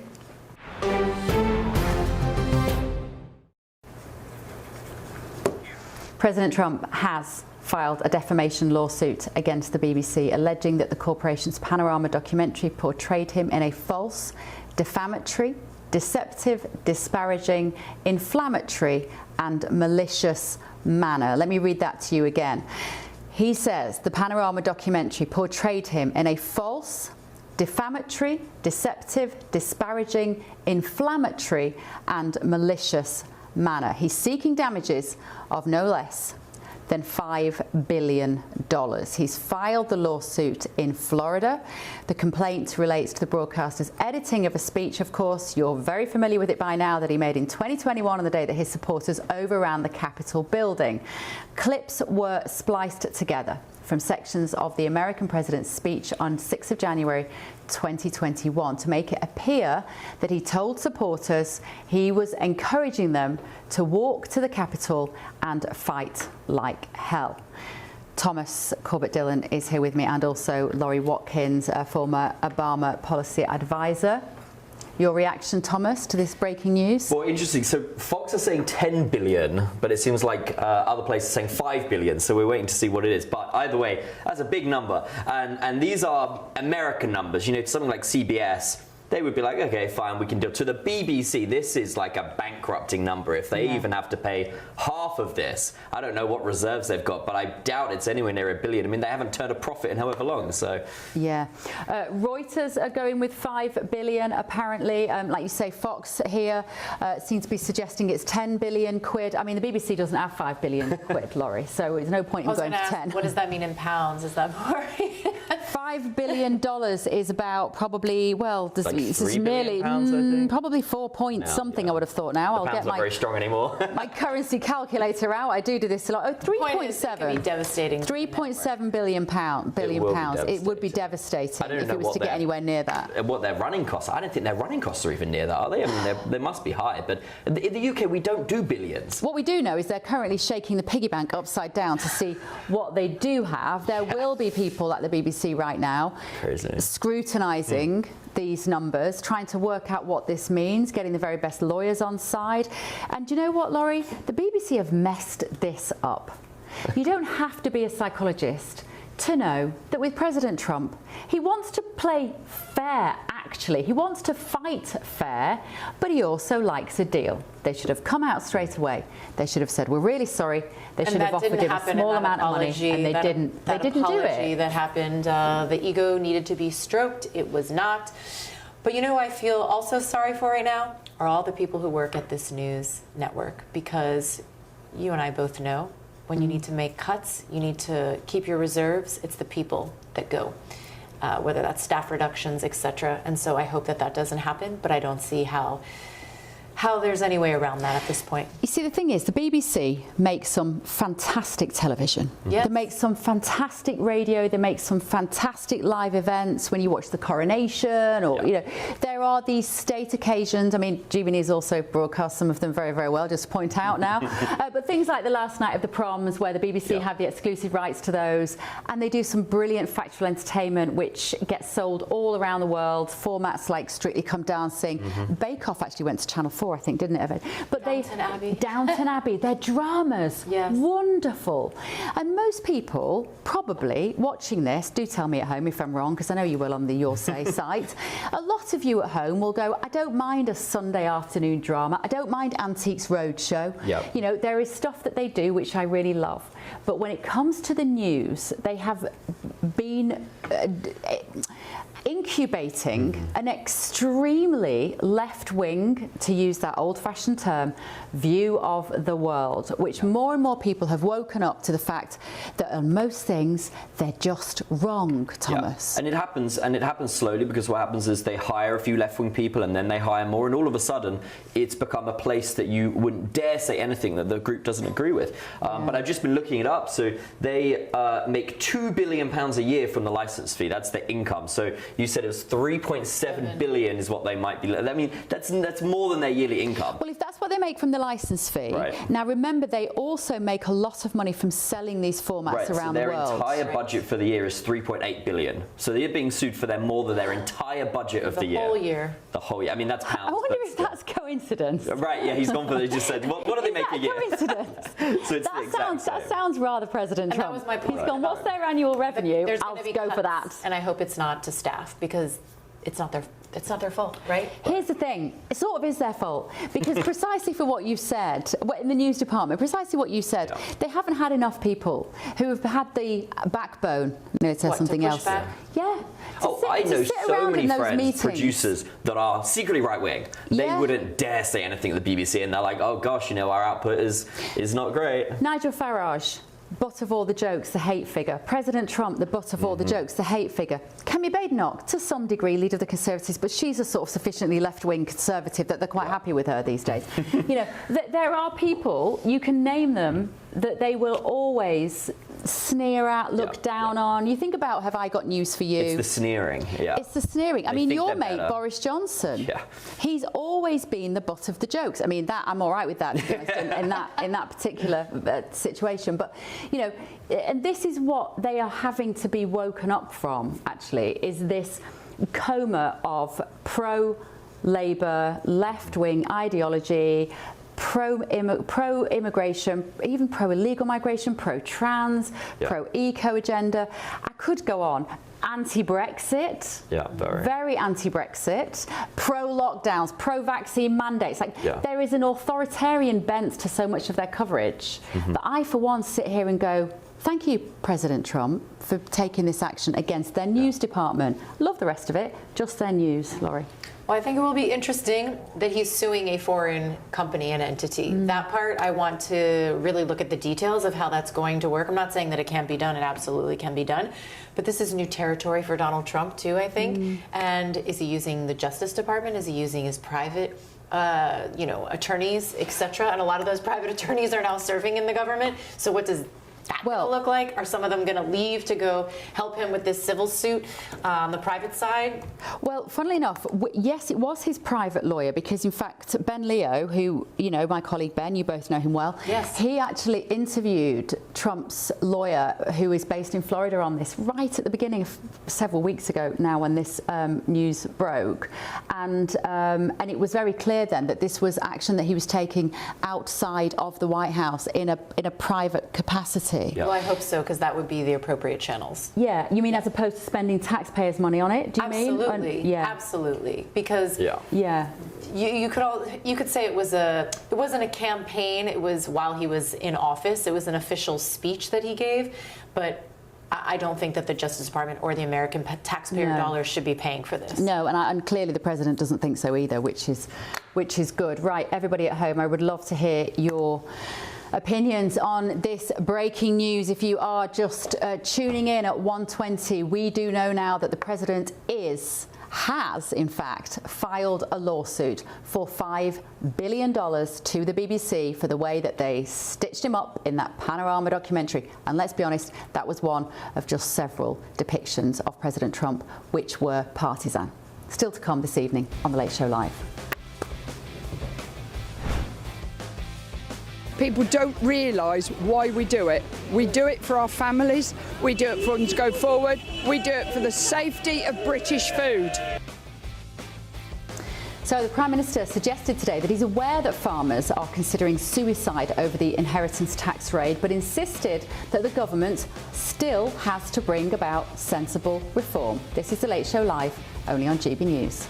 President Trump has filed a defamation lawsuit against the BBC, alleging that the corporation's Panorama documentary portrayed him in a false, defamatory, deceptive, disparaging, inflammatory and malicious manner. Let me read that to you again. He says the Panorama documentary portrayed him in a false, defamatory, deceptive, disparaging, inflammatory and malicious manner. He's seeking damages of no less than $5 billion. He's filed the lawsuit in Florida. The complaint relates to the broadcaster's editing of a speech, of course. You're very familiar with it by now, that he made in 2021 on the day that his supporters overran the Capitol building. Clips were spliced together from sections of the American president's speech on 6th of January 2021 to make it appear that he told supporters he was encouraging them to walk to the Capitol and fight like hell. Thomas Corbett-Dillon is here with me, and also Laurie Watkins, a former Obama policy advisor. Your reaction, Thomas, to this breaking news? Well, interesting. So Fox are saying 10 billion, but it seems like other places are saying 5 billion. So we're waiting to see what it is. But either way, that's a big number. And these are American numbers. You know, something like CBS, they would be like, okay, fine, we can do it. To the BBC, this is like a bankrupting number. If they even have to pay half of this, I don't know what reserves they've got, but I doubt it's anywhere near $1 billion. I mean, they haven't turned a profit in however long, so. Yeah. Reuters are going with 5 billion, apparently. Like you say, Fox here seems to be suggesting it's 10 billion quid. I mean, the BBC doesn't have 5 billion quid, Laurie, so there's no point in going for 10. What does that mean in pounds? Is that more? $5 billion is about probably, well, this is nearly probably 4 point something. I would have thought now. I'll get my very strong anymore. my currency calculator out. I do this a lot. Oh, 3.7. Be devastating. 3.7 billion pounds. It would be devastating if it was to get anywhere near that. What their running costs? I don't think their running costs are even near that, are they? I mean, they must be high. But in the UK, we don't do billions. What we do know is they're currently shaking the piggy bank upside down to see what they do have. There will be people at the BBC right now scrutinising these numbers, trying to work out what this means, getting the very best lawyers on side. And do you know what, Laurie? The BBC have messed this up. You don't have to be a psychologist to know that with President Trump, he wants to play fair, actually. He wants to fight fair, but he also likes a deal. They should have come out straight away. They should have said, we're really sorry. They should have offered him a small amount of money, and they didn't. They didn't do it. That happened. The ego needed to be stroked. It was not. But you know, I feel also sorry for right now are all the people who work at this news network, because you and I both know when you need to make cuts, you need to keep your reserves. It's the people that go, whether that's staff reductions, etc. And so I hope that that doesn't happen, but I don't see how there's any way around that at this point. You see, the thing is, the BBC makes some fantastic television. Yes. They make some fantastic radio. They make some fantastic live events when you watch the coronation, or you know, there are these state occasions. I mean, GB News also broadcasts some of them very, very well, just to point out now. But things like the last night of the proms, where the BBC have the exclusive rights to those, and they do some brilliant factual entertainment which gets sold all around the world. Formats like Strictly Come Dancing. Bake Off actually went to Channel 4 4, I think, didn't it, Evan? But Downton Abbey, they're dramas. Yes. Wonderful. And most people probably watching this, do tell me at home if I'm wrong, because I know you will on the Your Say site. A lot of you at home will go, I don't mind a Sunday afternoon drama. I don't mind Antiques Roadshow. Yep. You know, there is stuff that they do which I really love. But when it comes to the news, they have been incubating an extremely left-wing, to use that old-fashioned term, view of the world, which more and more people have woken up to the fact that on most things they're just wrong, Thomas. Yeah. And it happens slowly, because what happens is they hire a few left-wing people and then they hire more, and all of a sudden it's become a place that you wouldn't dare say anything that the group doesn't agree with. But I've just been looking it up. So they make £2 billion a year from the license fee. That's the income. So you said it was 3.7 billion is what they might be. I mean, that's more than their yearly income. Well, if that's what they make from the license fee, right. Now remember they also make a lot of money from selling these formats around the world. Their entire budget for the year is 3.8 billion. So they're being sued for more than their entire budget of the year. The whole year. The whole year. I mean, that's pounds. I wonder if that's coincidence. Right, yeah, he's gone for it. He just said, what do they make a year? Coincidence? So it's that sounds rather President Trump. That was my point. He's gone, what's their annual revenue? I'll go for that. And I hope it's not to staff, because it's not their fault, right? Here's the thing, it sort of is their fault, because precisely for what you said, in the news department, precisely what you said, they haven't had enough people who have had the backbone. No, it says something else. Back? Yeah. I know so many friends, meetings. producers that are secretly right-wing. They wouldn't dare say anything at the BBC, and they're like, oh gosh, our output is not great. Nigel Farage, butt of all the jokes, the hate figure. President Trump, the butt of all the jokes, the hate figure. Cammy Badenoch, to some degree, leader of the Conservatives, but she's a sort of sufficiently left-wing Conservative that they're quite happy with her these days. There are people, you can name them, that they will always sneer at, look down on. You think about, have I got news for you? It's the sneering, It's the sneering. I mean, your mate, Boris Johnson, he's always been the butt of the jokes. I mean, that I'm all right with that, to be honest, in that particular situation. But, and this is what they are having to be woken up from, actually, is this coma of pro-Labour, left-wing ideology, pro-immigration, even pro-illegal migration, pro-trans, pro-eco agenda. I could go on. Anti-Brexit, very anti-Brexit, pro-lockdowns, pro-vaccine mandates. There is an authoritarian bent to so much of their coverage that I, for one, sit here and go, thank you, President Trump, for taking this action against their news department. Love the rest of it, just their news, Laurie. Well, I think it will be interesting that he's suing a foreign company and entity. That part, I want to really look at the details of how that's going to work. I'm not saying that it can't be done. It absolutely can be done. But this is new territory for Donald Trump, too, I think. And is he using the Justice Department? Is he using his private attorneys, etc.? And a lot of those private attorneys are now serving in the government. So what does that look like? Are some of them going to leave to go help him with this civil suit on the private side? Well, funnily enough, yes, it was his private lawyer, because in fact Ben Leo, who, my colleague Ben, you both know him well, he actually interviewed Trump's lawyer, who is based in Florida, on this right at the beginning of several weeks ago now, when this news broke, and it was very clear then that this was action that he was taking outside of the White House in a private capacity. Well, I hope so, because that would be the appropriate channels. Yeah, you mean as opposed to spending taxpayers' money on it? Do you mean? Absolutely, absolutely. Because you could say it wasn't a campaign. It was while he was in office. It was an official speech that he gave, but I don't think that the Justice Department or the American taxpayer dollars should be paying for this. No, and clearly the president doesn't think so either, which is good. Right, everybody at home, I would love to hear your opinions on this breaking news. If you are just tuning in at 1:20, we do know now that the president has in fact filed a lawsuit for $5 billion to the BBC for the way that they stitched him up in that Panorama documentary. And let's be honest, that was one of just several depictions of President Trump which were partisan. Still to come this evening on The Late Show Live. People don't realise why we do it. We do it for our families, we do it for them to go forward, we do it for the safety of British food. So the Prime Minister suggested today that he's aware that farmers are considering suicide over the inheritance tax raid, but insisted that the government still has to bring about sensible reform. This is The Late Show Live, only on GB News.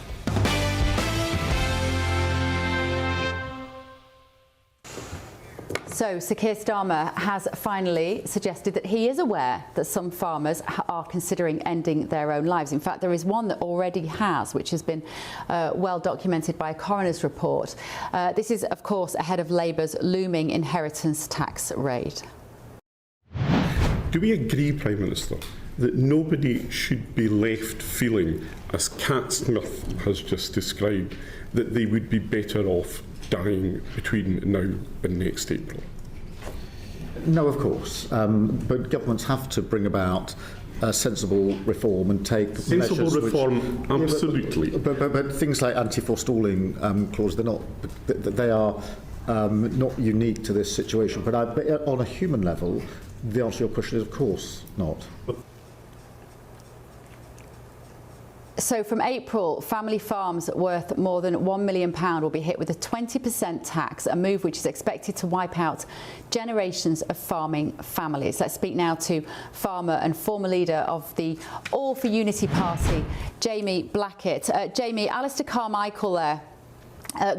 So Sir Keir Starmer has finally suggested that he is aware that some farmers are considering ending their own lives. In fact, there is one that already has, which has been well documented by a coroner's report. This is, of course, ahead of Labour's looming inheritance tax raid. Do we agree, Prime Minister, that nobody should be left feeling, as Cat Smith has just described, that they would be better off dying between now and next April? No, of course. But governments have to bring about sensible reform and take sensible measures reform, absolutely. But things like anti-forestalling clause, they are not unique to this situation. But on a human level, the answer to your question is, of course, not. So from April, family farms worth more than £1 million will be hit with a 20% tax, a move which is expected to wipe out generations of farming families. Let's speak now to farmer and former leader of the All for Unity Party, Jamie Blackett. Jamie, Alistair Carmichael there.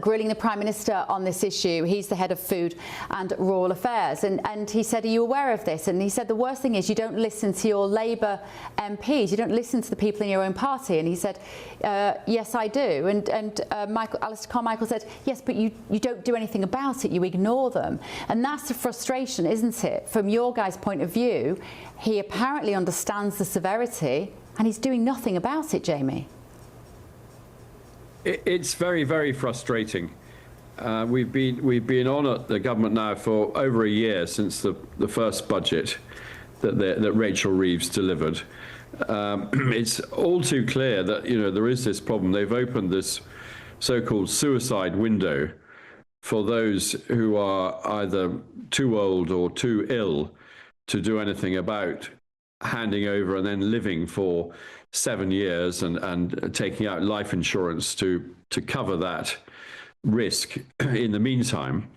Grilling the Prime Minister on this issue. He's the head of Food and Rural Affairs, and he said, are you aware of this? And he said the worst thing is you don't listen to your Labour MPs, you don't listen to the people in your own party. And he said, yes, I do. And Alistair Carmichael said, yes, but you don't do anything about it, you ignore them. And that's the frustration, isn't it? From your guy's point of view, he apparently understands the severity and he's doing nothing about it, Jamie. It's very, very frustrating. We've been on at the government now for over a year since the first budget that Rachel Reeves delivered. It's all too clear that there is this problem. They've opened this so-called suicide window for those who are either too old or too ill to do anything about handing over and then living for 7 years and taking out life insurance to cover that risk in the meantime.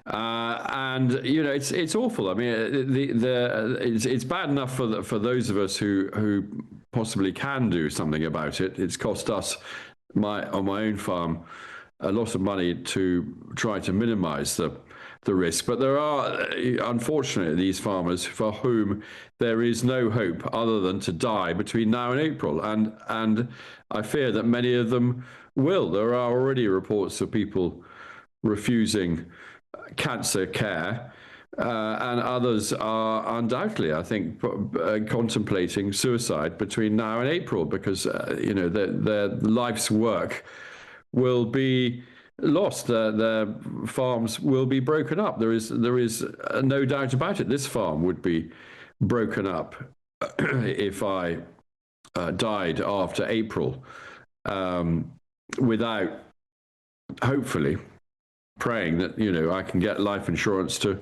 And it's awful. I mean, it's bad enough for those of us who possibly can do something about it. It's cost us on my own farm a lot of money to try to minimise the risk. But there are, unfortunately, these farmers for whom there is no hope other than to die between now and April. And I fear that many of them will. There are already reports of people refusing cancer care, and others are undoubtedly, I think, contemplating suicide between now and April because, their life's work will be lost. Their farms will be broken up. There is no doubt about it. This farm would be broken up if I died after April, without hopefully praying that I can get life insurance to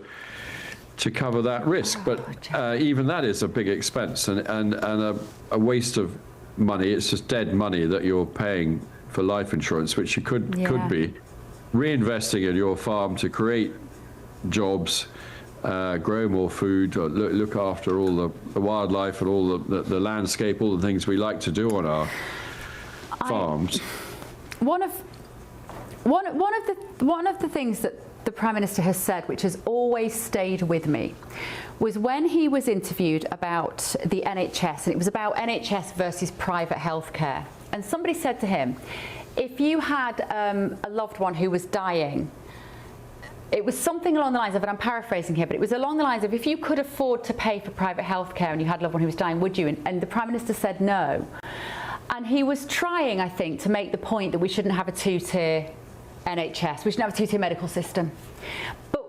cover that risk. But even that is a big expense and a waste of money. It's just dead money that you're paying for life insurance, which you could be reinvesting in your farm to create jobs, grow more food, or look after all the wildlife and all the landscape, all the things we like to do on our farms. One of the things that the Prime Minister has said, which has always stayed with me, was when he was interviewed about the NHS, and it was about NHS versus private healthcare. And somebody said to him, if you had a loved one who was dying, it was something along the lines of, and I'm paraphrasing here, but it was along the lines of, if you could afford to pay for private healthcare and you had a loved one who was dying, would you? And the Prime Minister said no. And he was trying, I think, to make the point that we shouldn't have a two-tier NHS, we shouldn't have a two-tier medical system. But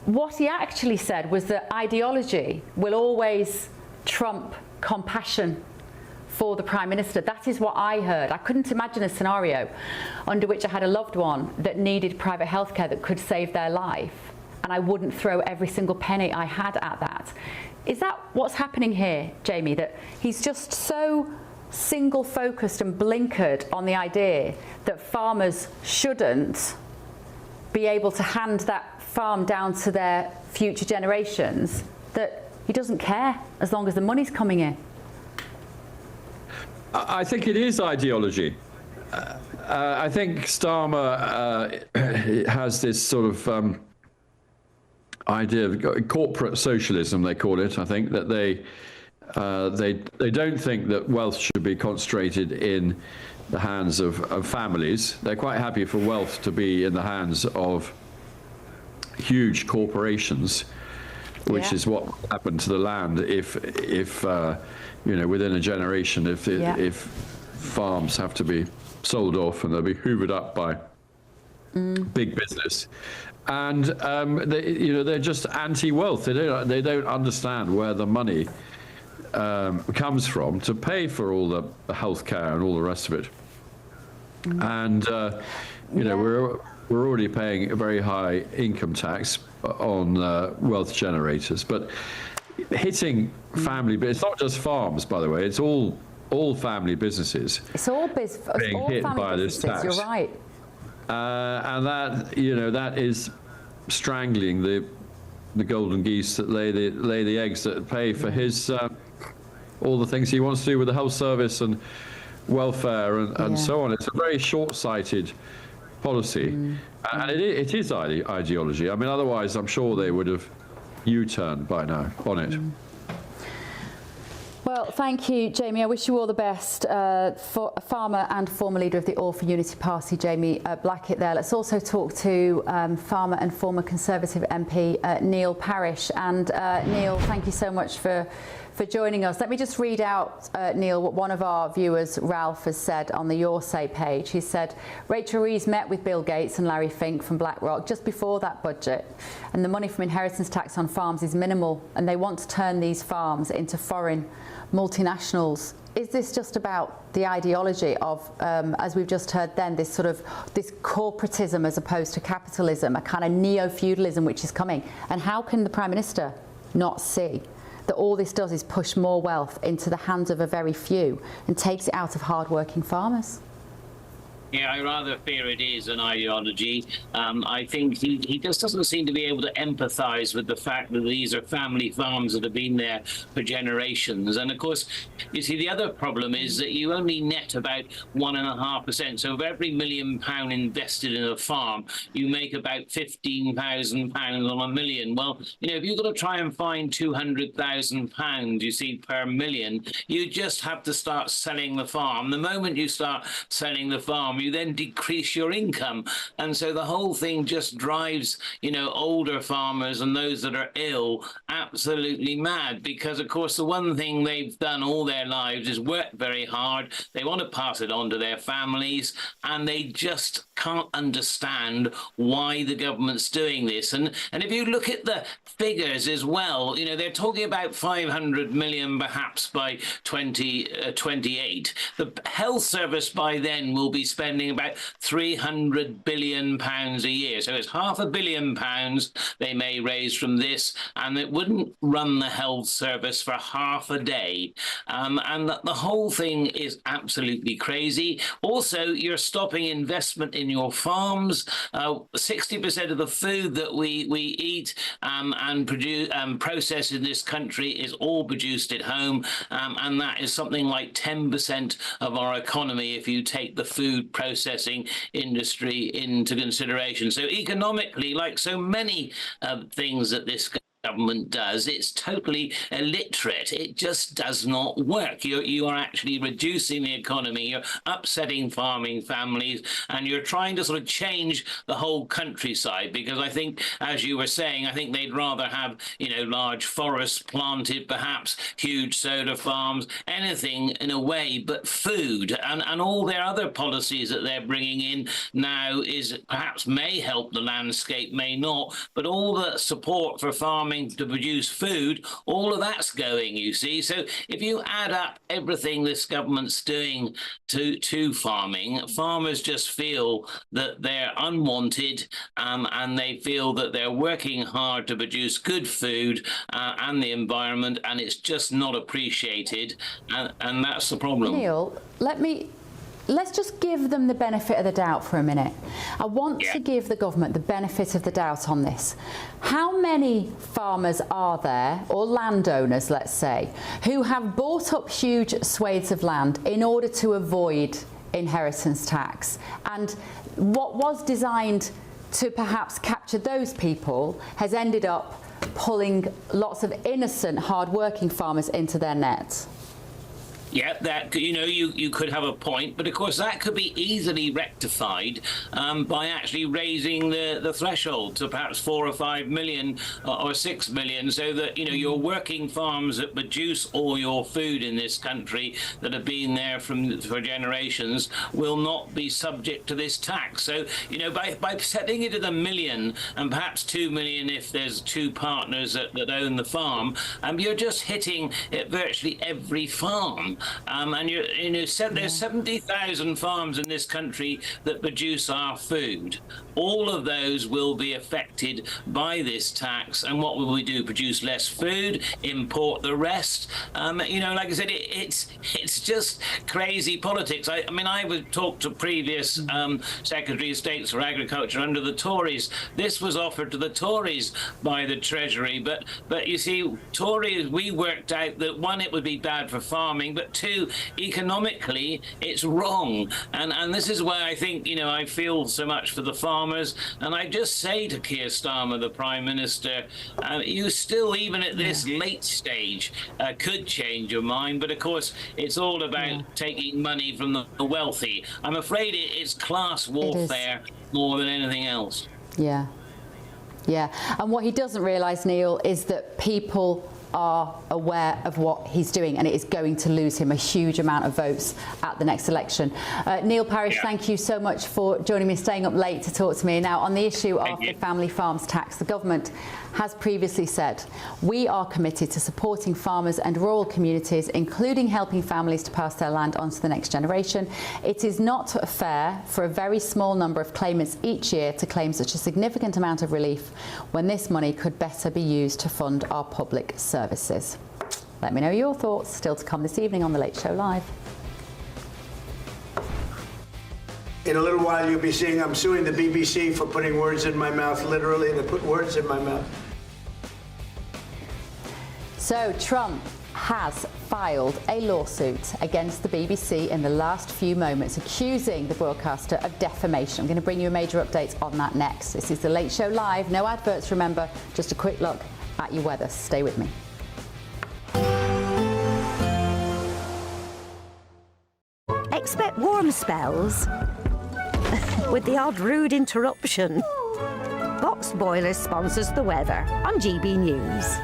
what he actually said was that ideology will always trump compassion for the Prime Minister. That is what I heard. I couldn't imagine a scenario under which I had a loved one that needed private healthcare that could save their life, and I wouldn't throw every single penny I had at that. Is that what's happening here, Jamie, that he's just so single-focused and blinkered on the idea that farmers shouldn't be able to hand that farm down to their future generations, that he doesn't care as long as the money's coming in? I think it is ideology. I think Starmer has this sort of idea of corporate socialism, they call it. I think that they don't think that wealth should be concentrated in the hands of families. They're quite happy for wealth to be in the hands of huge corporations, which is what happened to the land if within a generation, if farms have to be sold off and they'll be hoovered up by big business. And they're just anti-wealth. They don't understand where the money comes from to pay for all the healthcare and all the rest of it. And we're already paying a very high income tax on wealth generators, but hitting family, but it's not just farms, by the way. It's all family businesses. It's all being hit by this tax. You're right. And that is strangling the golden geese that lay the eggs that pay for his all the things he wants to do with the health service and welfare and so on. It's a very short-sighted policy, and it is ideology. I mean, otherwise, I'm sure they would have U-turned by now on it. Well, thank you, Jamie. I wish you all the best. For a farmer and former leader of the All for Unity Party, Jamie Blackett there. Let's also talk to farmer and former Conservative MP Neil Parish. And Neil, thank you so much for joining us. Let me just read out, Neil, what one of our viewers, Ralph, has said on the Your Say page. He said, Rachel Reeves met with Bill Gates and Larry Fink from BlackRock just before that budget, and the money from inheritance tax on farms is minimal, and they want to turn these farms into foreign multinationals. Is this just about the ideology of, as we've just heard then, this corporatism as opposed to capitalism, a kind of neo-feudalism which is coming? And how can the Prime Minister not see that all this does is push more wealth into the hands of a very few and takes it out of hard-working farmers? Yeah, I rather fear it is an ideology. I think he just doesn't seem to be able to empathise with the fact that these are family farms that have been there for generations. And of course, you see, the other problem is that you only net about 1.5%. So of every £1 million invested in a farm, you make about £15,000 on a million. Well, if you've got to try and find £200,000, you see, per million, you just have to start selling the farm. The moment you start selling the farm, you then decrease your income. And so the whole thing just drives, older farmers and those that are ill absolutely mad, because, of course, the one thing they've done all their lives is work very hard. They want to pass it on to their families, and they just can't understand why the government's doing this. And if you look at the figures as well, they're talking about 500 million perhaps by 2028. The health service by then will be spending about £300 billion a year. So it's £500 million they may raise from this, and it wouldn't run the health service for half a day. And the whole thing is absolutely crazy. Also, you're stopping investment in your farms. 60% of the food that we eat and produce process in this country is all produced at home, and that is something like 10% of our economy if you take the food processing industry into consideration. So economically, like so many things that this government does, it's totally illiterate. It just does not work. You are actually reducing the economy, you're upsetting farming families, and you're trying to sort of change the whole countryside, because I think, as you were saying, I think they'd rather have, large forests planted, perhaps huge solar farms, anything in a way but food. And all their other policies that they're bringing in now is perhaps may help the landscape, may not, but all the support for farming farming to produce food, all of that's going, you see. So if you add up everything this government's doing to farming, farmers just feel that they're unwanted, and they feel that they're working hard to produce good food and the environment, and it's just not appreciated, and that's the problem. Neil, let's just give them the benefit of the doubt for a minute. I want to give the government the benefit of the doubt on this. How many farmers are there, or landowners, let's say, who have bought up huge swathes of land in order to avoid inheritance tax? And what was designed to perhaps capture those people has ended up pulling lots of innocent, hard-working farmers into their nets? Yeah, that, you could have a point, but of course that could be easily rectified by actually raising the threshold to perhaps 4 or 5 million or 6 million, so that your working farms that produce all your food in this country that have been there for generations will not be subject to this tax. So by setting it at 1 million and perhaps 2 million if there's two partners that own the farm, you're just hitting virtually every farm. And there's 70,000 farms in this country that produce our food. All of those will be affected by this tax. And what will we do? Produce less food, import the rest? Like I said, it's just crazy politics. I would talk to previous Secretary of States for Agriculture under the Tories. This was offered to the Tories by the Treasury, but you see, Tories, we worked out that one, it would be bad for farming, but two, economically, it's wrong. And this is why I think, I feel so much for the farmers. And I just say to Keir Starmer, the Prime Minister, you still, even at this late stage, could change your mind. But of course, it's all about taking money from the wealthy. I'm afraid it's class warfare more than anything else. Yeah. And what he doesn't realise, Neil, is that people are aware of what he's doing, and it is going to lose him a huge amount of votes at the next election. Neil Parish, thank you so much for joining me, staying up late to talk to me. Now, on the issue of the family farms tax, the government has previously said, we are committed to supporting farmers and rural communities, including helping families to pass their land on to the next generation. It is not fair for a very small number of claimants each year to claim such a significant amount of relief when this money could better be used to fund our public services. Let me know your thoughts. Still to come this evening on The Late Show Live. In a little while, you'll be seeing I'm suing the BBC for putting words in my mouth. Literally, they put words in my mouth. So Trump has filed a lawsuit against the BBC in the last few moments, accusing the broadcaster of defamation. I'm going to bring you a major update on that next. This is The Late Show Live. No adverts, remember, just a quick look at your weather. Stay with me. Expect warm spells with the odd rude interruption. Box Boilers sponsors the weather on GB News.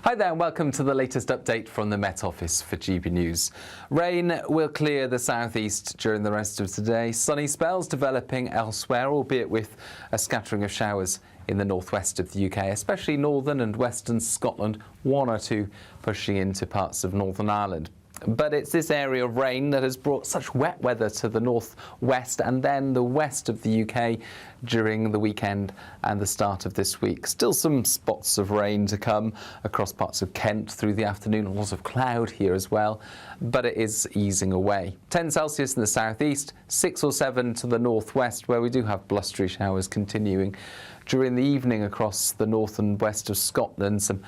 Hi there and welcome to the latest update from the Met Office for GB News. Rain will clear the southeast during the rest of today. Sunny spells developing elsewhere, albeit with a scattering of showers in the northwest of the UK, especially northern and western Scotland, one or two pushing into parts of Northern Ireland. But it's this area of rain that has brought such wet weather to the northwest and then the west of the UK during the weekend and the start of this week. Still some spots of rain to come across parts of Kent through the afternoon. A lot of cloud here as well, but it is easing away. 10 Celsius in the southeast, 6 or 7 to the northwest, where we do have blustery showers continuing during the evening across the north and west of Scotland. Some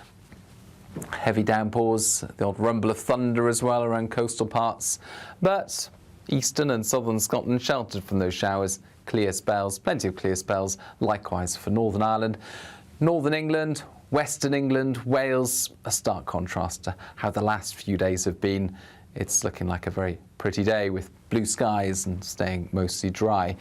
heavy downpours, the odd rumble of thunder as well around coastal parts, but eastern and southern Scotland sheltered from those showers. Clear spells, plenty of clear spells, likewise for Northern Ireland. Northern England, Western England, Wales, a stark contrast to how the last few days have been. It's looking like a very pretty day with blue skies and staying mostly dry.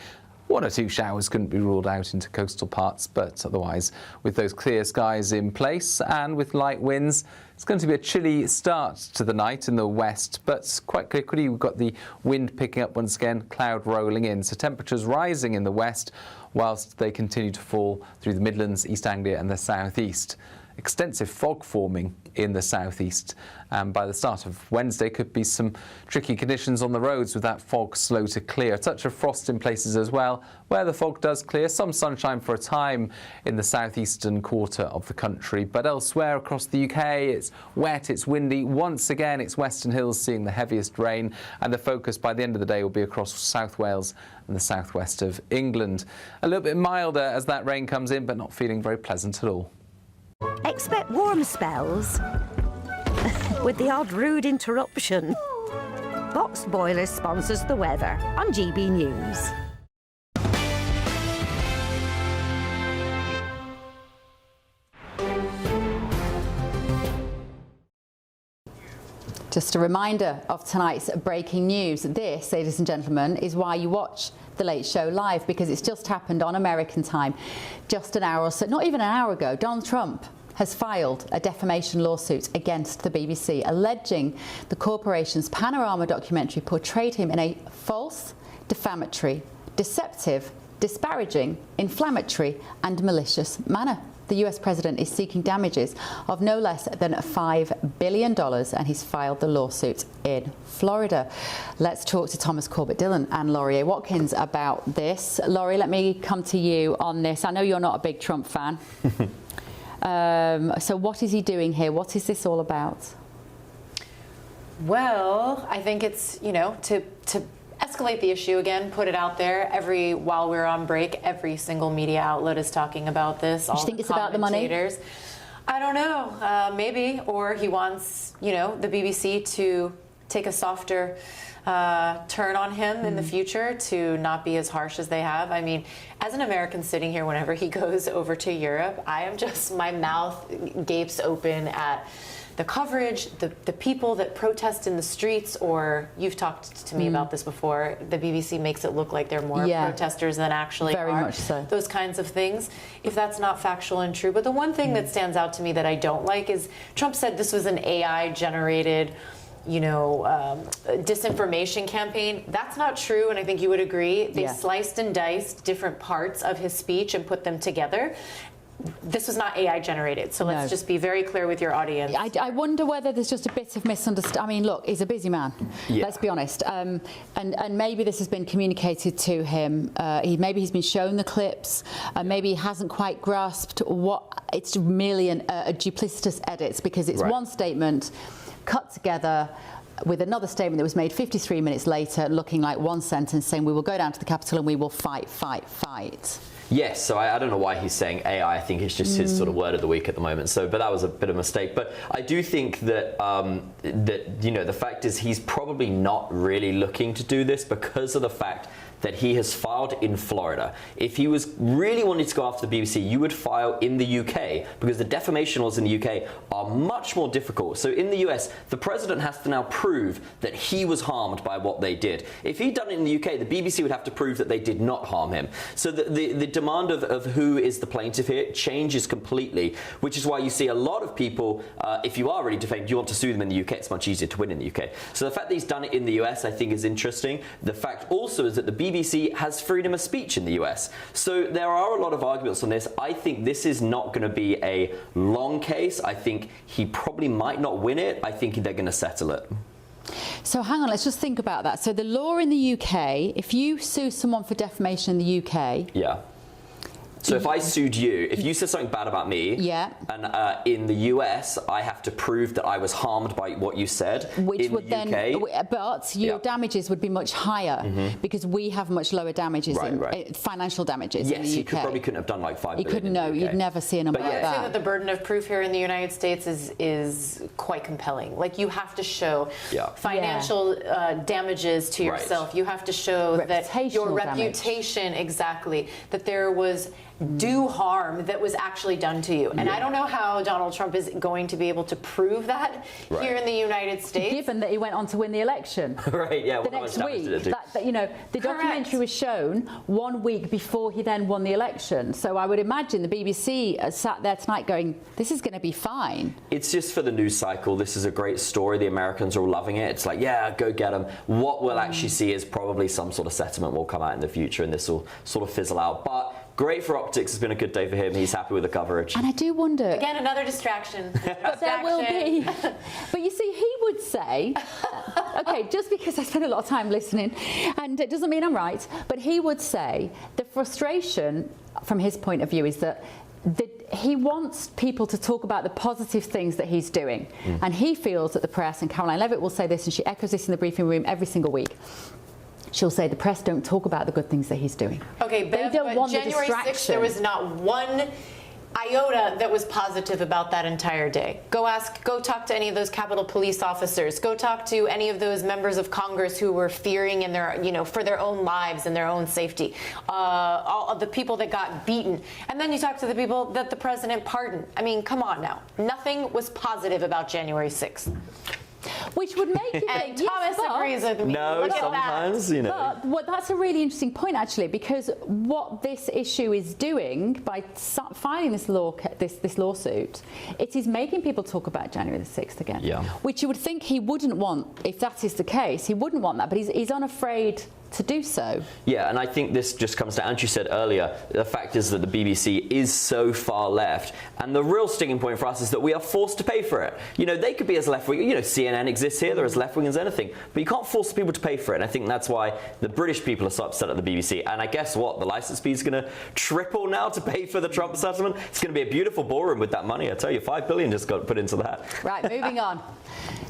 1 or 2 showers couldn't be ruled out into coastal parts, but otherwise, with those clear skies in place and with light winds, it's going to be a chilly start to the night in the west, but quite quickly we've got the wind picking up once again, cloud rolling in. So temperatures rising in the west whilst they continue to fall through the Midlands, East Anglia and the southeast. Extensive fog forming in the southeast, and by the start of Wednesday could be some tricky conditions on the roads with that fog slow to clear. A touch of frost in places as well where the fog does clear. Some sunshine for a time in the southeastern quarter of the country, but elsewhere across the UK it's wet, it's windy. Once again it's Western Hills seeing the heaviest rain, and the focus by the end of the day will be across South Wales and the southwest of England. A little bit milder as that rain comes in, but not feeling very pleasant at all. Expect warm spells with the odd rude interruption. Box Boilers sponsors the weather on GB News. Just a reminder of tonight's breaking news. This, ladies and gentlemen, is why you watch The Late Show live, because it's just happened on American time. Just an hour or so, not even an hour ago, Donald Trump has filed a defamation lawsuit against the BBC, alleging the corporation's Panorama documentary portrayed him in a false, defamatory, deceptive, disparaging, inflammatory and malicious manner. The US president is seeking damages of no less than $5 billion, and he's filed the lawsuit in Florida. Let's talk to Thomas Corbett-Dillon and Laurie Watkins about this. Laurie, let me come to you on this. I know you're not a big Trump fan. So what is he doing here? What is this all about? Well, I think it's, you know, to escalate the issue again, put it out there. While we're on break, every single media outlet is talking about this. Do you think it's about the money? I don't know, maybe. Or he wants, you know, the BBC to take a softer turn on him in the future, to not be as harsh as they have. I mean, as an American sitting here, whenever he goes over to Europe, I am just, my mouth gapes open at the coverage, the people that protest in the streets, or you've talked to me about this before, the BBC makes it look like they're more protesters than actually Very are. much so. Those kinds of things, if that's not factual and true. But the one thing that stands out to me that I don't like is Trump said this was an AI-generated, you know, disinformation campaign. That's not true, and I think you would agree. They sliced and diced different parts of his speech and put them together. This was not AI generated, so let's just be very clear with your audience. I wonder whether there's just a bit of misunderstanding. I mean, look, he's a busy man. Let's be honest. And maybe this has been communicated to him. Maybe he's been shown the clips. Maybe he hasn't quite grasped what it's merely a duplicitous edits, because it's one statement cut together with another statement that was made 53 minutes later, looking like one sentence, saying we will go down to the Capitol and we will fight, fight, fight. Yes, so I don't know why he's saying AI. I think it's just his sort of word of the week at the moment. So, but that was a bit of a mistake. But I do think that that, you know, the fact is he's probably not really looking to do this because of the fact that he has filed in Florida. If he was really wanting to go after the BBC, you would file in the UK, because the defamation laws in the UK are much more difficult. So in the US, the president has to now prove that he was harmed by what they did. If he'd done it in the UK, the BBC would have to prove that they did not harm him. So the demand of who is the plaintiff here changes completely, which is why you see a lot of people, if you are really defamed, you want to sue them in the UK. It's much easier to win in the UK. So the fact that he's done it in the US, I think, is interesting. The fact also is that the BBC has freedom of speech in the US. So there are a lot of arguments on this. I think this is not going to be a long case. I think he probably might not win it. I think they're going to settle it. So hang on, let's just think about that. So the law in the UK, if you sue someone for defamation in the UK... Yeah. So if I sued you, if you said something bad about me, and in the US, I have to prove that I was harmed by what you said. Which in would the then, UK, but your damages would be much higher because we have much lower damages, financial damages in the UK. Yes, he probably couldn't have done like 5 billion. He couldn't, no, you'd never see a number like that. I would say that the burden of proof here in the United States is quite compelling. Like, you have to show financial damages to yourself. You have to show that your reputation, that there was do harm that was actually done to you. And I don't know how Donald Trump is going to be able to prove that here in the United States. Given that he went on to win the election. Right, yeah. The next week. The documentary was shown 1 week before he then won the election. So I would imagine the BBC sat there tonight going, this is going to be fine. It's just for the news cycle. This is a great story. The Americans are all loving it. It's like, yeah, go get them. What we'll actually see is probably some sort of settlement will come out in the future, and this will sort of fizzle out. But great for optics. It's been a good day for him. He's happy with the coverage. And I do wonder... Again, another distraction. But there will be... But you see, he would say... OK, just because I spend a lot of time listening, and it doesn't mean I'm right, but he would say the frustration, from his point of view, is that he wants people to talk about the positive things that he's doing. And he feels that the press, and Caroline Levitt will say this, and she echoes this in the briefing room every single week, she'll say the press don't talk about the good things that he's doing. Okay, Bev, they don't want January the 6th, there was not one iota that was positive about that entire day. Go talk to any of those Capitol Police officers. Go talk to any of those members of Congress who were fearing in their, for their own lives and their own safety. All of the people that got beaten. And then you talk to the people that the president pardoned. I mean, come on now. Nothing was positive about January 6th. Which would make you think, and Thomas agrees with me. No, Look sometimes, But that's a really interesting point, actually, because what this issue is doing by filing this lawsuit, it is making people talk about January the 6th again. Yeah. Which you would think he wouldn't want. If that is the case, he wouldn't want that, but he's unafraid to do so. Yeah, and I think this just comes down, as you said earlier, the fact is that the BBC is so far left, and the real sticking point for us is that we are forced to pay for it. They could be as left-wing, CNN exists here, they're as left-wing as anything, but you can't force people to pay for it, and I think that's why the British people are so upset at the BBC, and I guess what, the license fee is going to triple now to pay for the Trump settlement? It's going to be a beautiful ballroom with that money, I tell you, $5 billion just got put into that. Right, moving on.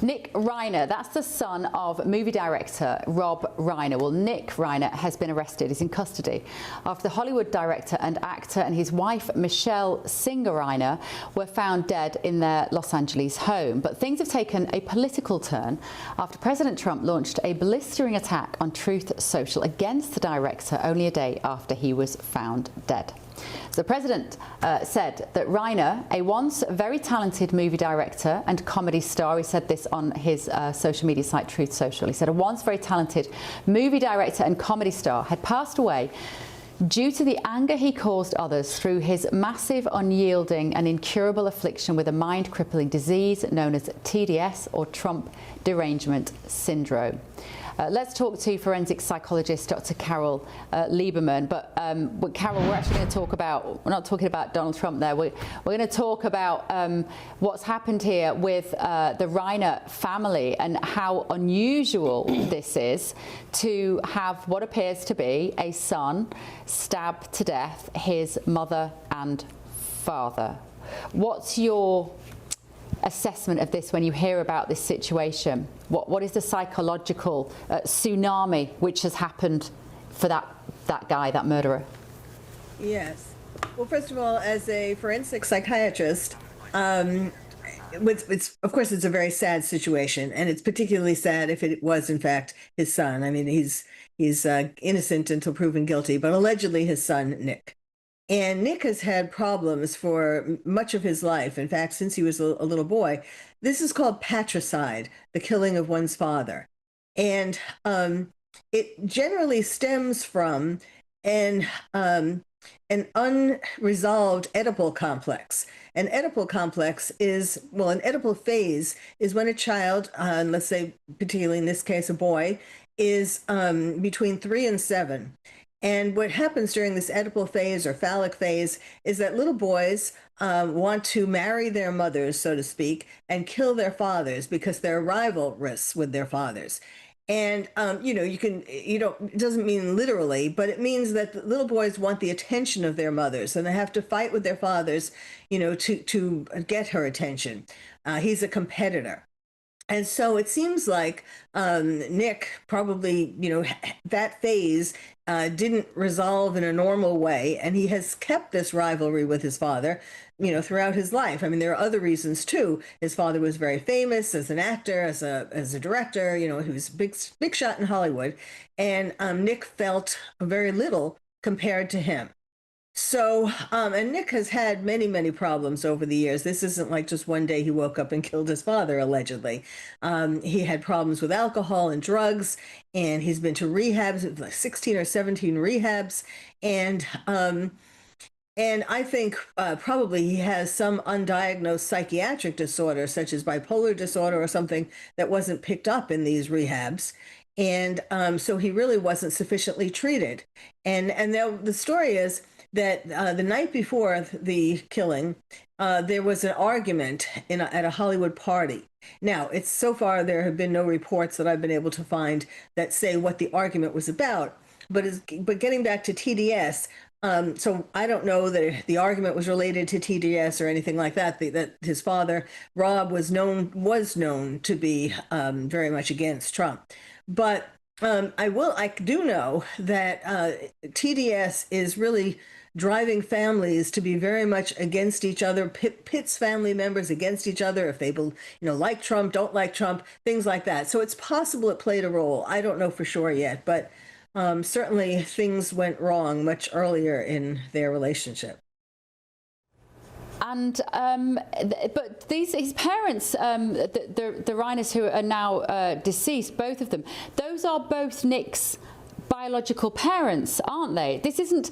Nick Reiner, that's the son of movie director Rob Reiner. Well, Nick Reiner has been arrested. He's in custody after the Hollywood director and actor and his wife, Michelle Singer Reiner, were found dead in their Los Angeles home. But things have taken a political turn after President Trump launched a blistering attack on Truth Social against the director only a day after he was found dead. So the president said that Reiner, a once very talented movie director and comedy star, he said this on his social media site Truth Social, he said a once very talented movie director and comedy star had passed away due to the anger he caused others through his massive, unyielding and incurable affliction with a mind-crippling disease known as TDS, or Trump Derangement Syndrome. Let's talk to forensic psychologist Dr. Carol Lieberman. But Carol, we're actually going to talk about, we're not talking about Donald Trump there, we're going to talk about what's happened here with the Reiner family and how unusual this is to have what appears to be a son stab to death his mother and father. What's your assessment of this when you hear about this situation? What is the psychological tsunami which has happened for that guy, that murderer? Yes. Well, first of all, as a forensic psychiatrist, of course, it's a very sad situation, and it's particularly sad if it was, in fact, his son. I mean, he's innocent until proven guilty, but allegedly his son, Nick. And Nick has had problems for much of his life. In fact, since he was a little boy. This is called patricide, the killing of one's father. And it generally stems from an unresolved Oedipal complex. An Oedipal complex is, well, an Oedipal phase is when a child, let's say particularly in this case a boy, is between 3 and 7. And what happens during this Oedipal phase or phallic phase is that little boys want to marry their mothers, so to speak, and kill their fathers because they're rivalrous with their fathers. And, it doesn't mean literally, but it means that the little boys want the attention of their mothers and they have to fight with their fathers, to get her attention. He's a competitor. And so it seems like Nick probably, that phase didn't resolve in a normal way. And he has kept this rivalry with his father, throughout his life. I mean, there are other reasons, too. His father was very famous as an actor, as a director. He was a big shot in Hollywood. And Nick felt very little compared to him. So, and Nick has had many, many problems over the years. This isn't like just one day he woke up and killed his father, allegedly. He had problems with alcohol and drugs, and he's been to rehabs, like 16 or 17 rehabs. And I think probably he has some undiagnosed psychiatric disorder, such as bipolar disorder or something that wasn't picked up in these rehabs. And so he really wasn't sufficiently treated. And the story is that the night before the killing, there was an argument at a Hollywood party. Now, it's so far there have been no reports that I've been able to find that say what the argument was about. But getting back to TDS, so I don't know that the argument was related to TDS or anything like that. That his father, Rob, was known to be very much against Trump. But I do know that TDS is really driving families to be very much against each other, pits family members against each other if they like Trump, don't like Trump, things like that. So it's possible it played a role. I don't know for sure yet, but certainly things went wrong much earlier in their relationship. And but his parents, the Reiners who are now deceased, both of them, those are both Nick's biological parents, aren't they? This isn't,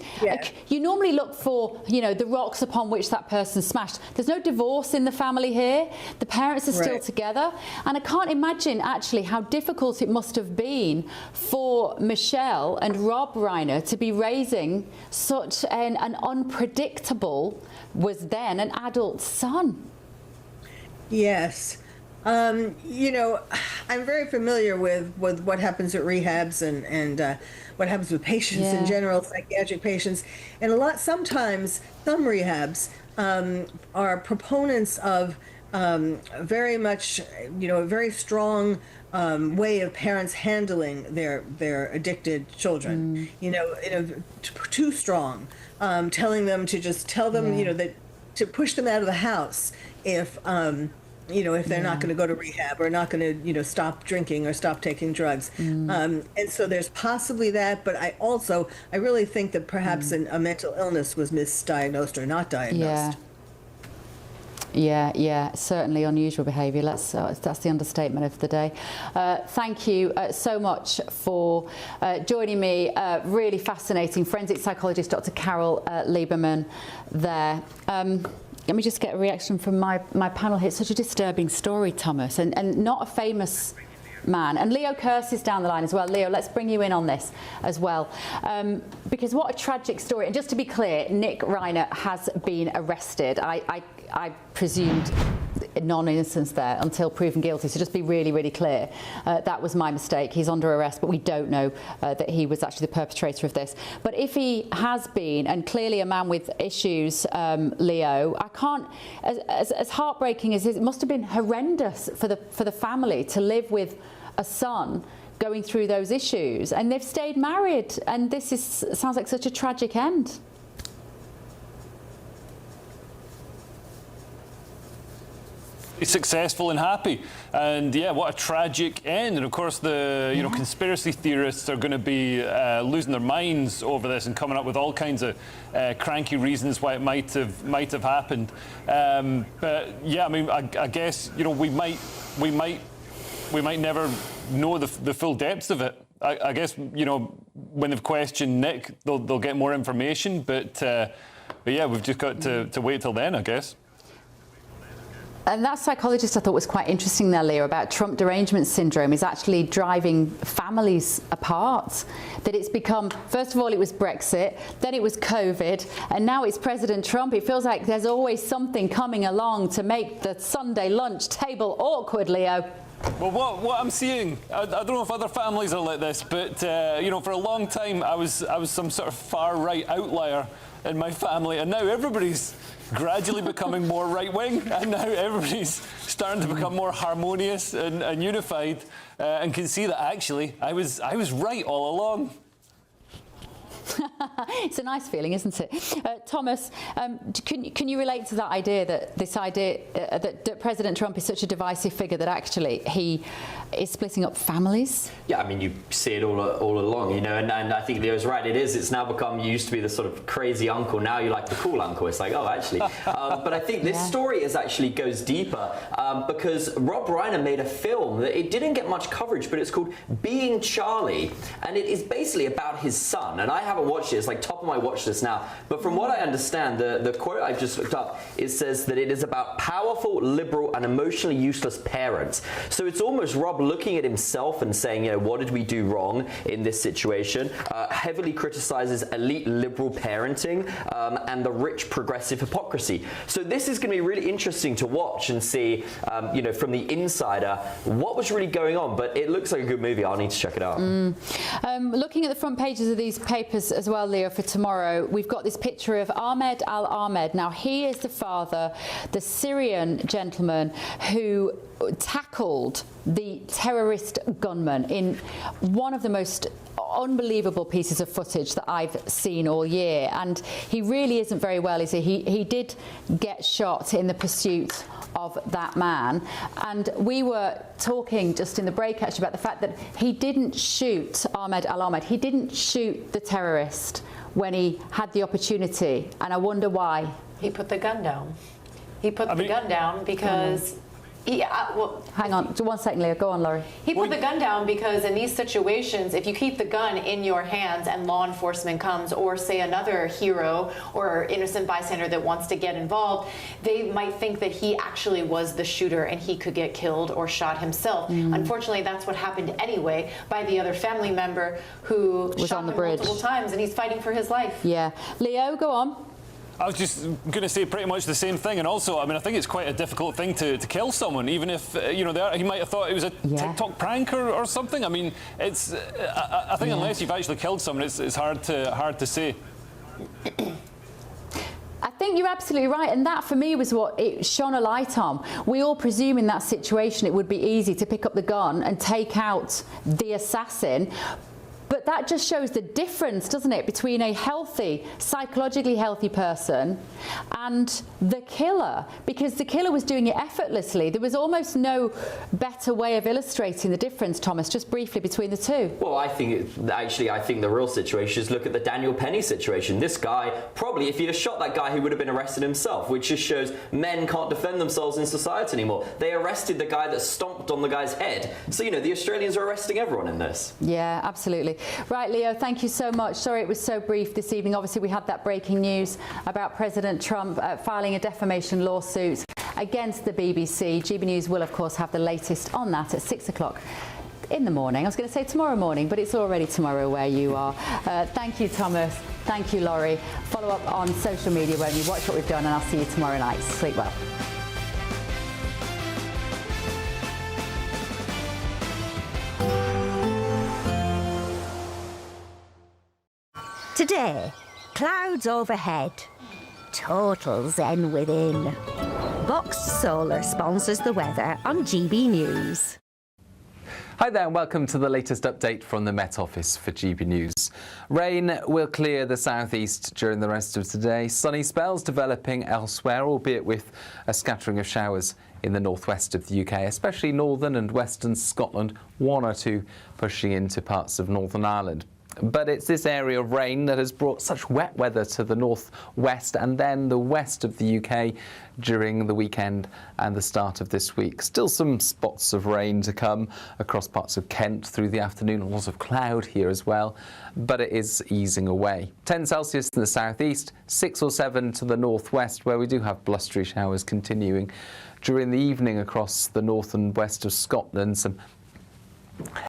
you normally look for, the rocks upon which that person smashed. There's no divorce in the family here. The parents are still together. And I can't imagine actually how difficult it must have been for Michelle and Rob Reiner to be raising such an unpredictable, was then an adult son. Yes. I'm very familiar with what happens at rehabs and what happens with patients in general, psychiatric patients. And sometimes some rehabs are proponents of very much, a very strong way of parents handling their addicted children, too strong, telling them to just tell them, that to push them out of the house if they're not going to go to rehab or not going to, stop drinking or stop taking drugs. And so there's possibly that, but I really think that perhaps a mental illness was misdiagnosed or not diagnosed. Yeah, certainly unusual behaviour. That's the understatement of the day. Thank you so much for joining me. Really fascinating. Forensic psychologist Dr. Carol Lieberman there. Let me just get a reaction from my panel here. It's such a disturbing story, Thomas, and not a famous man. And Leo Kearse is down the line as well. Leo, let's bring you in on this as well. Because what a tragic story. And just to be clear, Nick Reiner has been arrested. I presumed non-innocence there until proven guilty. So just be really, really clear. That was my mistake. He's under arrest, but we don't know that he was actually the perpetrator of this. But if he has been, and clearly a man with issues, Leo, I can't, as heartbreaking as it must have been horrendous for the family to live with a son going through those issues, and they've stayed married, and this sounds like such a tragic end. Successful and happy, and what a tragic end. And of course the conspiracy theorists are going to be losing their minds over this and coming up with all kinds of cranky reasons why it might have happened. But I guess we might never know the full depths of it. I guess when they've questioned Nick, they'll get more information, but we've just got to wait till then, I guess. And that psychologist I thought was quite interesting there, Leo, about Trump derangement syndrome is actually driving families apart. That it's become, first of all, it was Brexit, then it was COVID, and now it's President Trump. It feels like there's always something coming along to make the Sunday lunch table awkward, Leo. Well, what I'm seeing, I don't know if other families are like this, but for a long time I was some sort of far-right outlier in my family, and now everybody's gradually becoming more right-wing, and now everybody's starting to become more harmonious and unified, and can see that actually I was right all along. It's a nice feeling, isn't it? Thomas, can you relate to that idea that that President Trump is such a divisive figure that actually he is splitting up families? Yeah, I mean, you see it all along, you know, and I think Leo's right. It's now become, you used to be the sort of crazy uncle, now you like the cool uncle. It's like, oh, actually. But I think this story actually goes deeper because Rob Reiner made a film that it didn't get much coverage, but it's called Being Charlie, and it is basically about his son. And I haven't watched it; it's like top of my watch list now. But from what I understand, the quote I've just looked up, it says that it is about powerful, liberal, and emotionally useless parents. So it's almost Rob looking at himself and saying, you know, what did we do wrong in this situation? Heavily criticizes elite liberal parenting and the rich progressive hypocrisy. So this is going to be really interesting to watch and see, you know, from the insider, what was really going on. But it looks like a good movie. I'll need to check it out. Looking at the front pages of these papers as well, Leo, for tomorrow, we've got this picture of Ahmed al-Ahmed. Now, he is the father, the Syrian gentleman who tackled the terrorist gunman in one of the most unbelievable pieces of footage that I've seen all year, and he really isn't very well, is he? He did get shot in the pursuit of that man, and we were talking just in the break actually about the fact that he didn't shoot Ahmed al-Ahmed, he didn't shoot the terrorist when he had the opportunity, and I wonder why. He put the gun down. He put the gun down because well, hang on, 1 second, Leo. Go on, Laurie. He put the gun down because in these situations, if you keep the gun in your hands and law enforcement comes, or say another hero or innocent bystander that wants to get involved, they might think that he actually was the shooter and he could get killed or shot himself. Unfortunately, that's what happened anyway by the other family member who was shot on the him bridge multiple times, and he's fighting for his life. Yeah. Leo, go on. I was just going to say pretty much the same thing, and also, I mean, I think it's quite a difficult thing to kill someone, even if you know he might have thought it was a TikTok prank or something. I mean, it's I think unless you've actually killed someone, it's hard to say. I think you're absolutely right, and that for me was what it shone a light on. We all presume in that situation it would be easy to pick up the gun and take out the assassin. But that just shows the difference, doesn't it, between a healthy, psychologically healthy person and the killer, because the killer was doing it effortlessly. There was almost no better way of illustrating the difference, Thomas, just briefly between the two. Well, I think the real situation is look at the Daniel Penny situation. This guy, probably, if he'd have shot that guy, he would have been arrested himself, which just shows men can't defend themselves in society anymore. They arrested the guy that stomped on the guy's head. So, you know, the Australians are arresting everyone in this. Yeah, absolutely. Right, Leo, thank you so much. Sorry it was so brief this evening. Obviously, we had that breaking news about President Trump filing a defamation lawsuit against the BBC. GB News will, of course, have the latest on that at 6 o'clock in the morning. I was going to say tomorrow morning, but it's already tomorrow where you are. Thank you, Thomas. Thank you, Laurie. Follow up on social media, won't you? Watch what we've done, and I'll see you tomorrow night. Sleep well. Today, clouds overhead, total zen within. Boxed Solar sponsors the weather on GB News. Hi there and welcome to the latest update from the Met Office for GB News. Rain will clear the southeast during the rest of today. Sunny spells developing elsewhere, albeit with a scattering of showers in the northwest of the UK, especially northern and western Scotland, one or two pushing into parts of Northern Ireland. But it's this area of rain that has brought such wet weather to the northwest and then the west of the UK during the weekend and the start of this week. Still some spots of rain to come across parts of Kent through the afternoon. A lot of cloud here as well, but it is easing away. 10 Celsius in the southeast, 6 or 7 to the northwest, where we do have blustery showers continuing during the evening across the north and west of Scotland. Some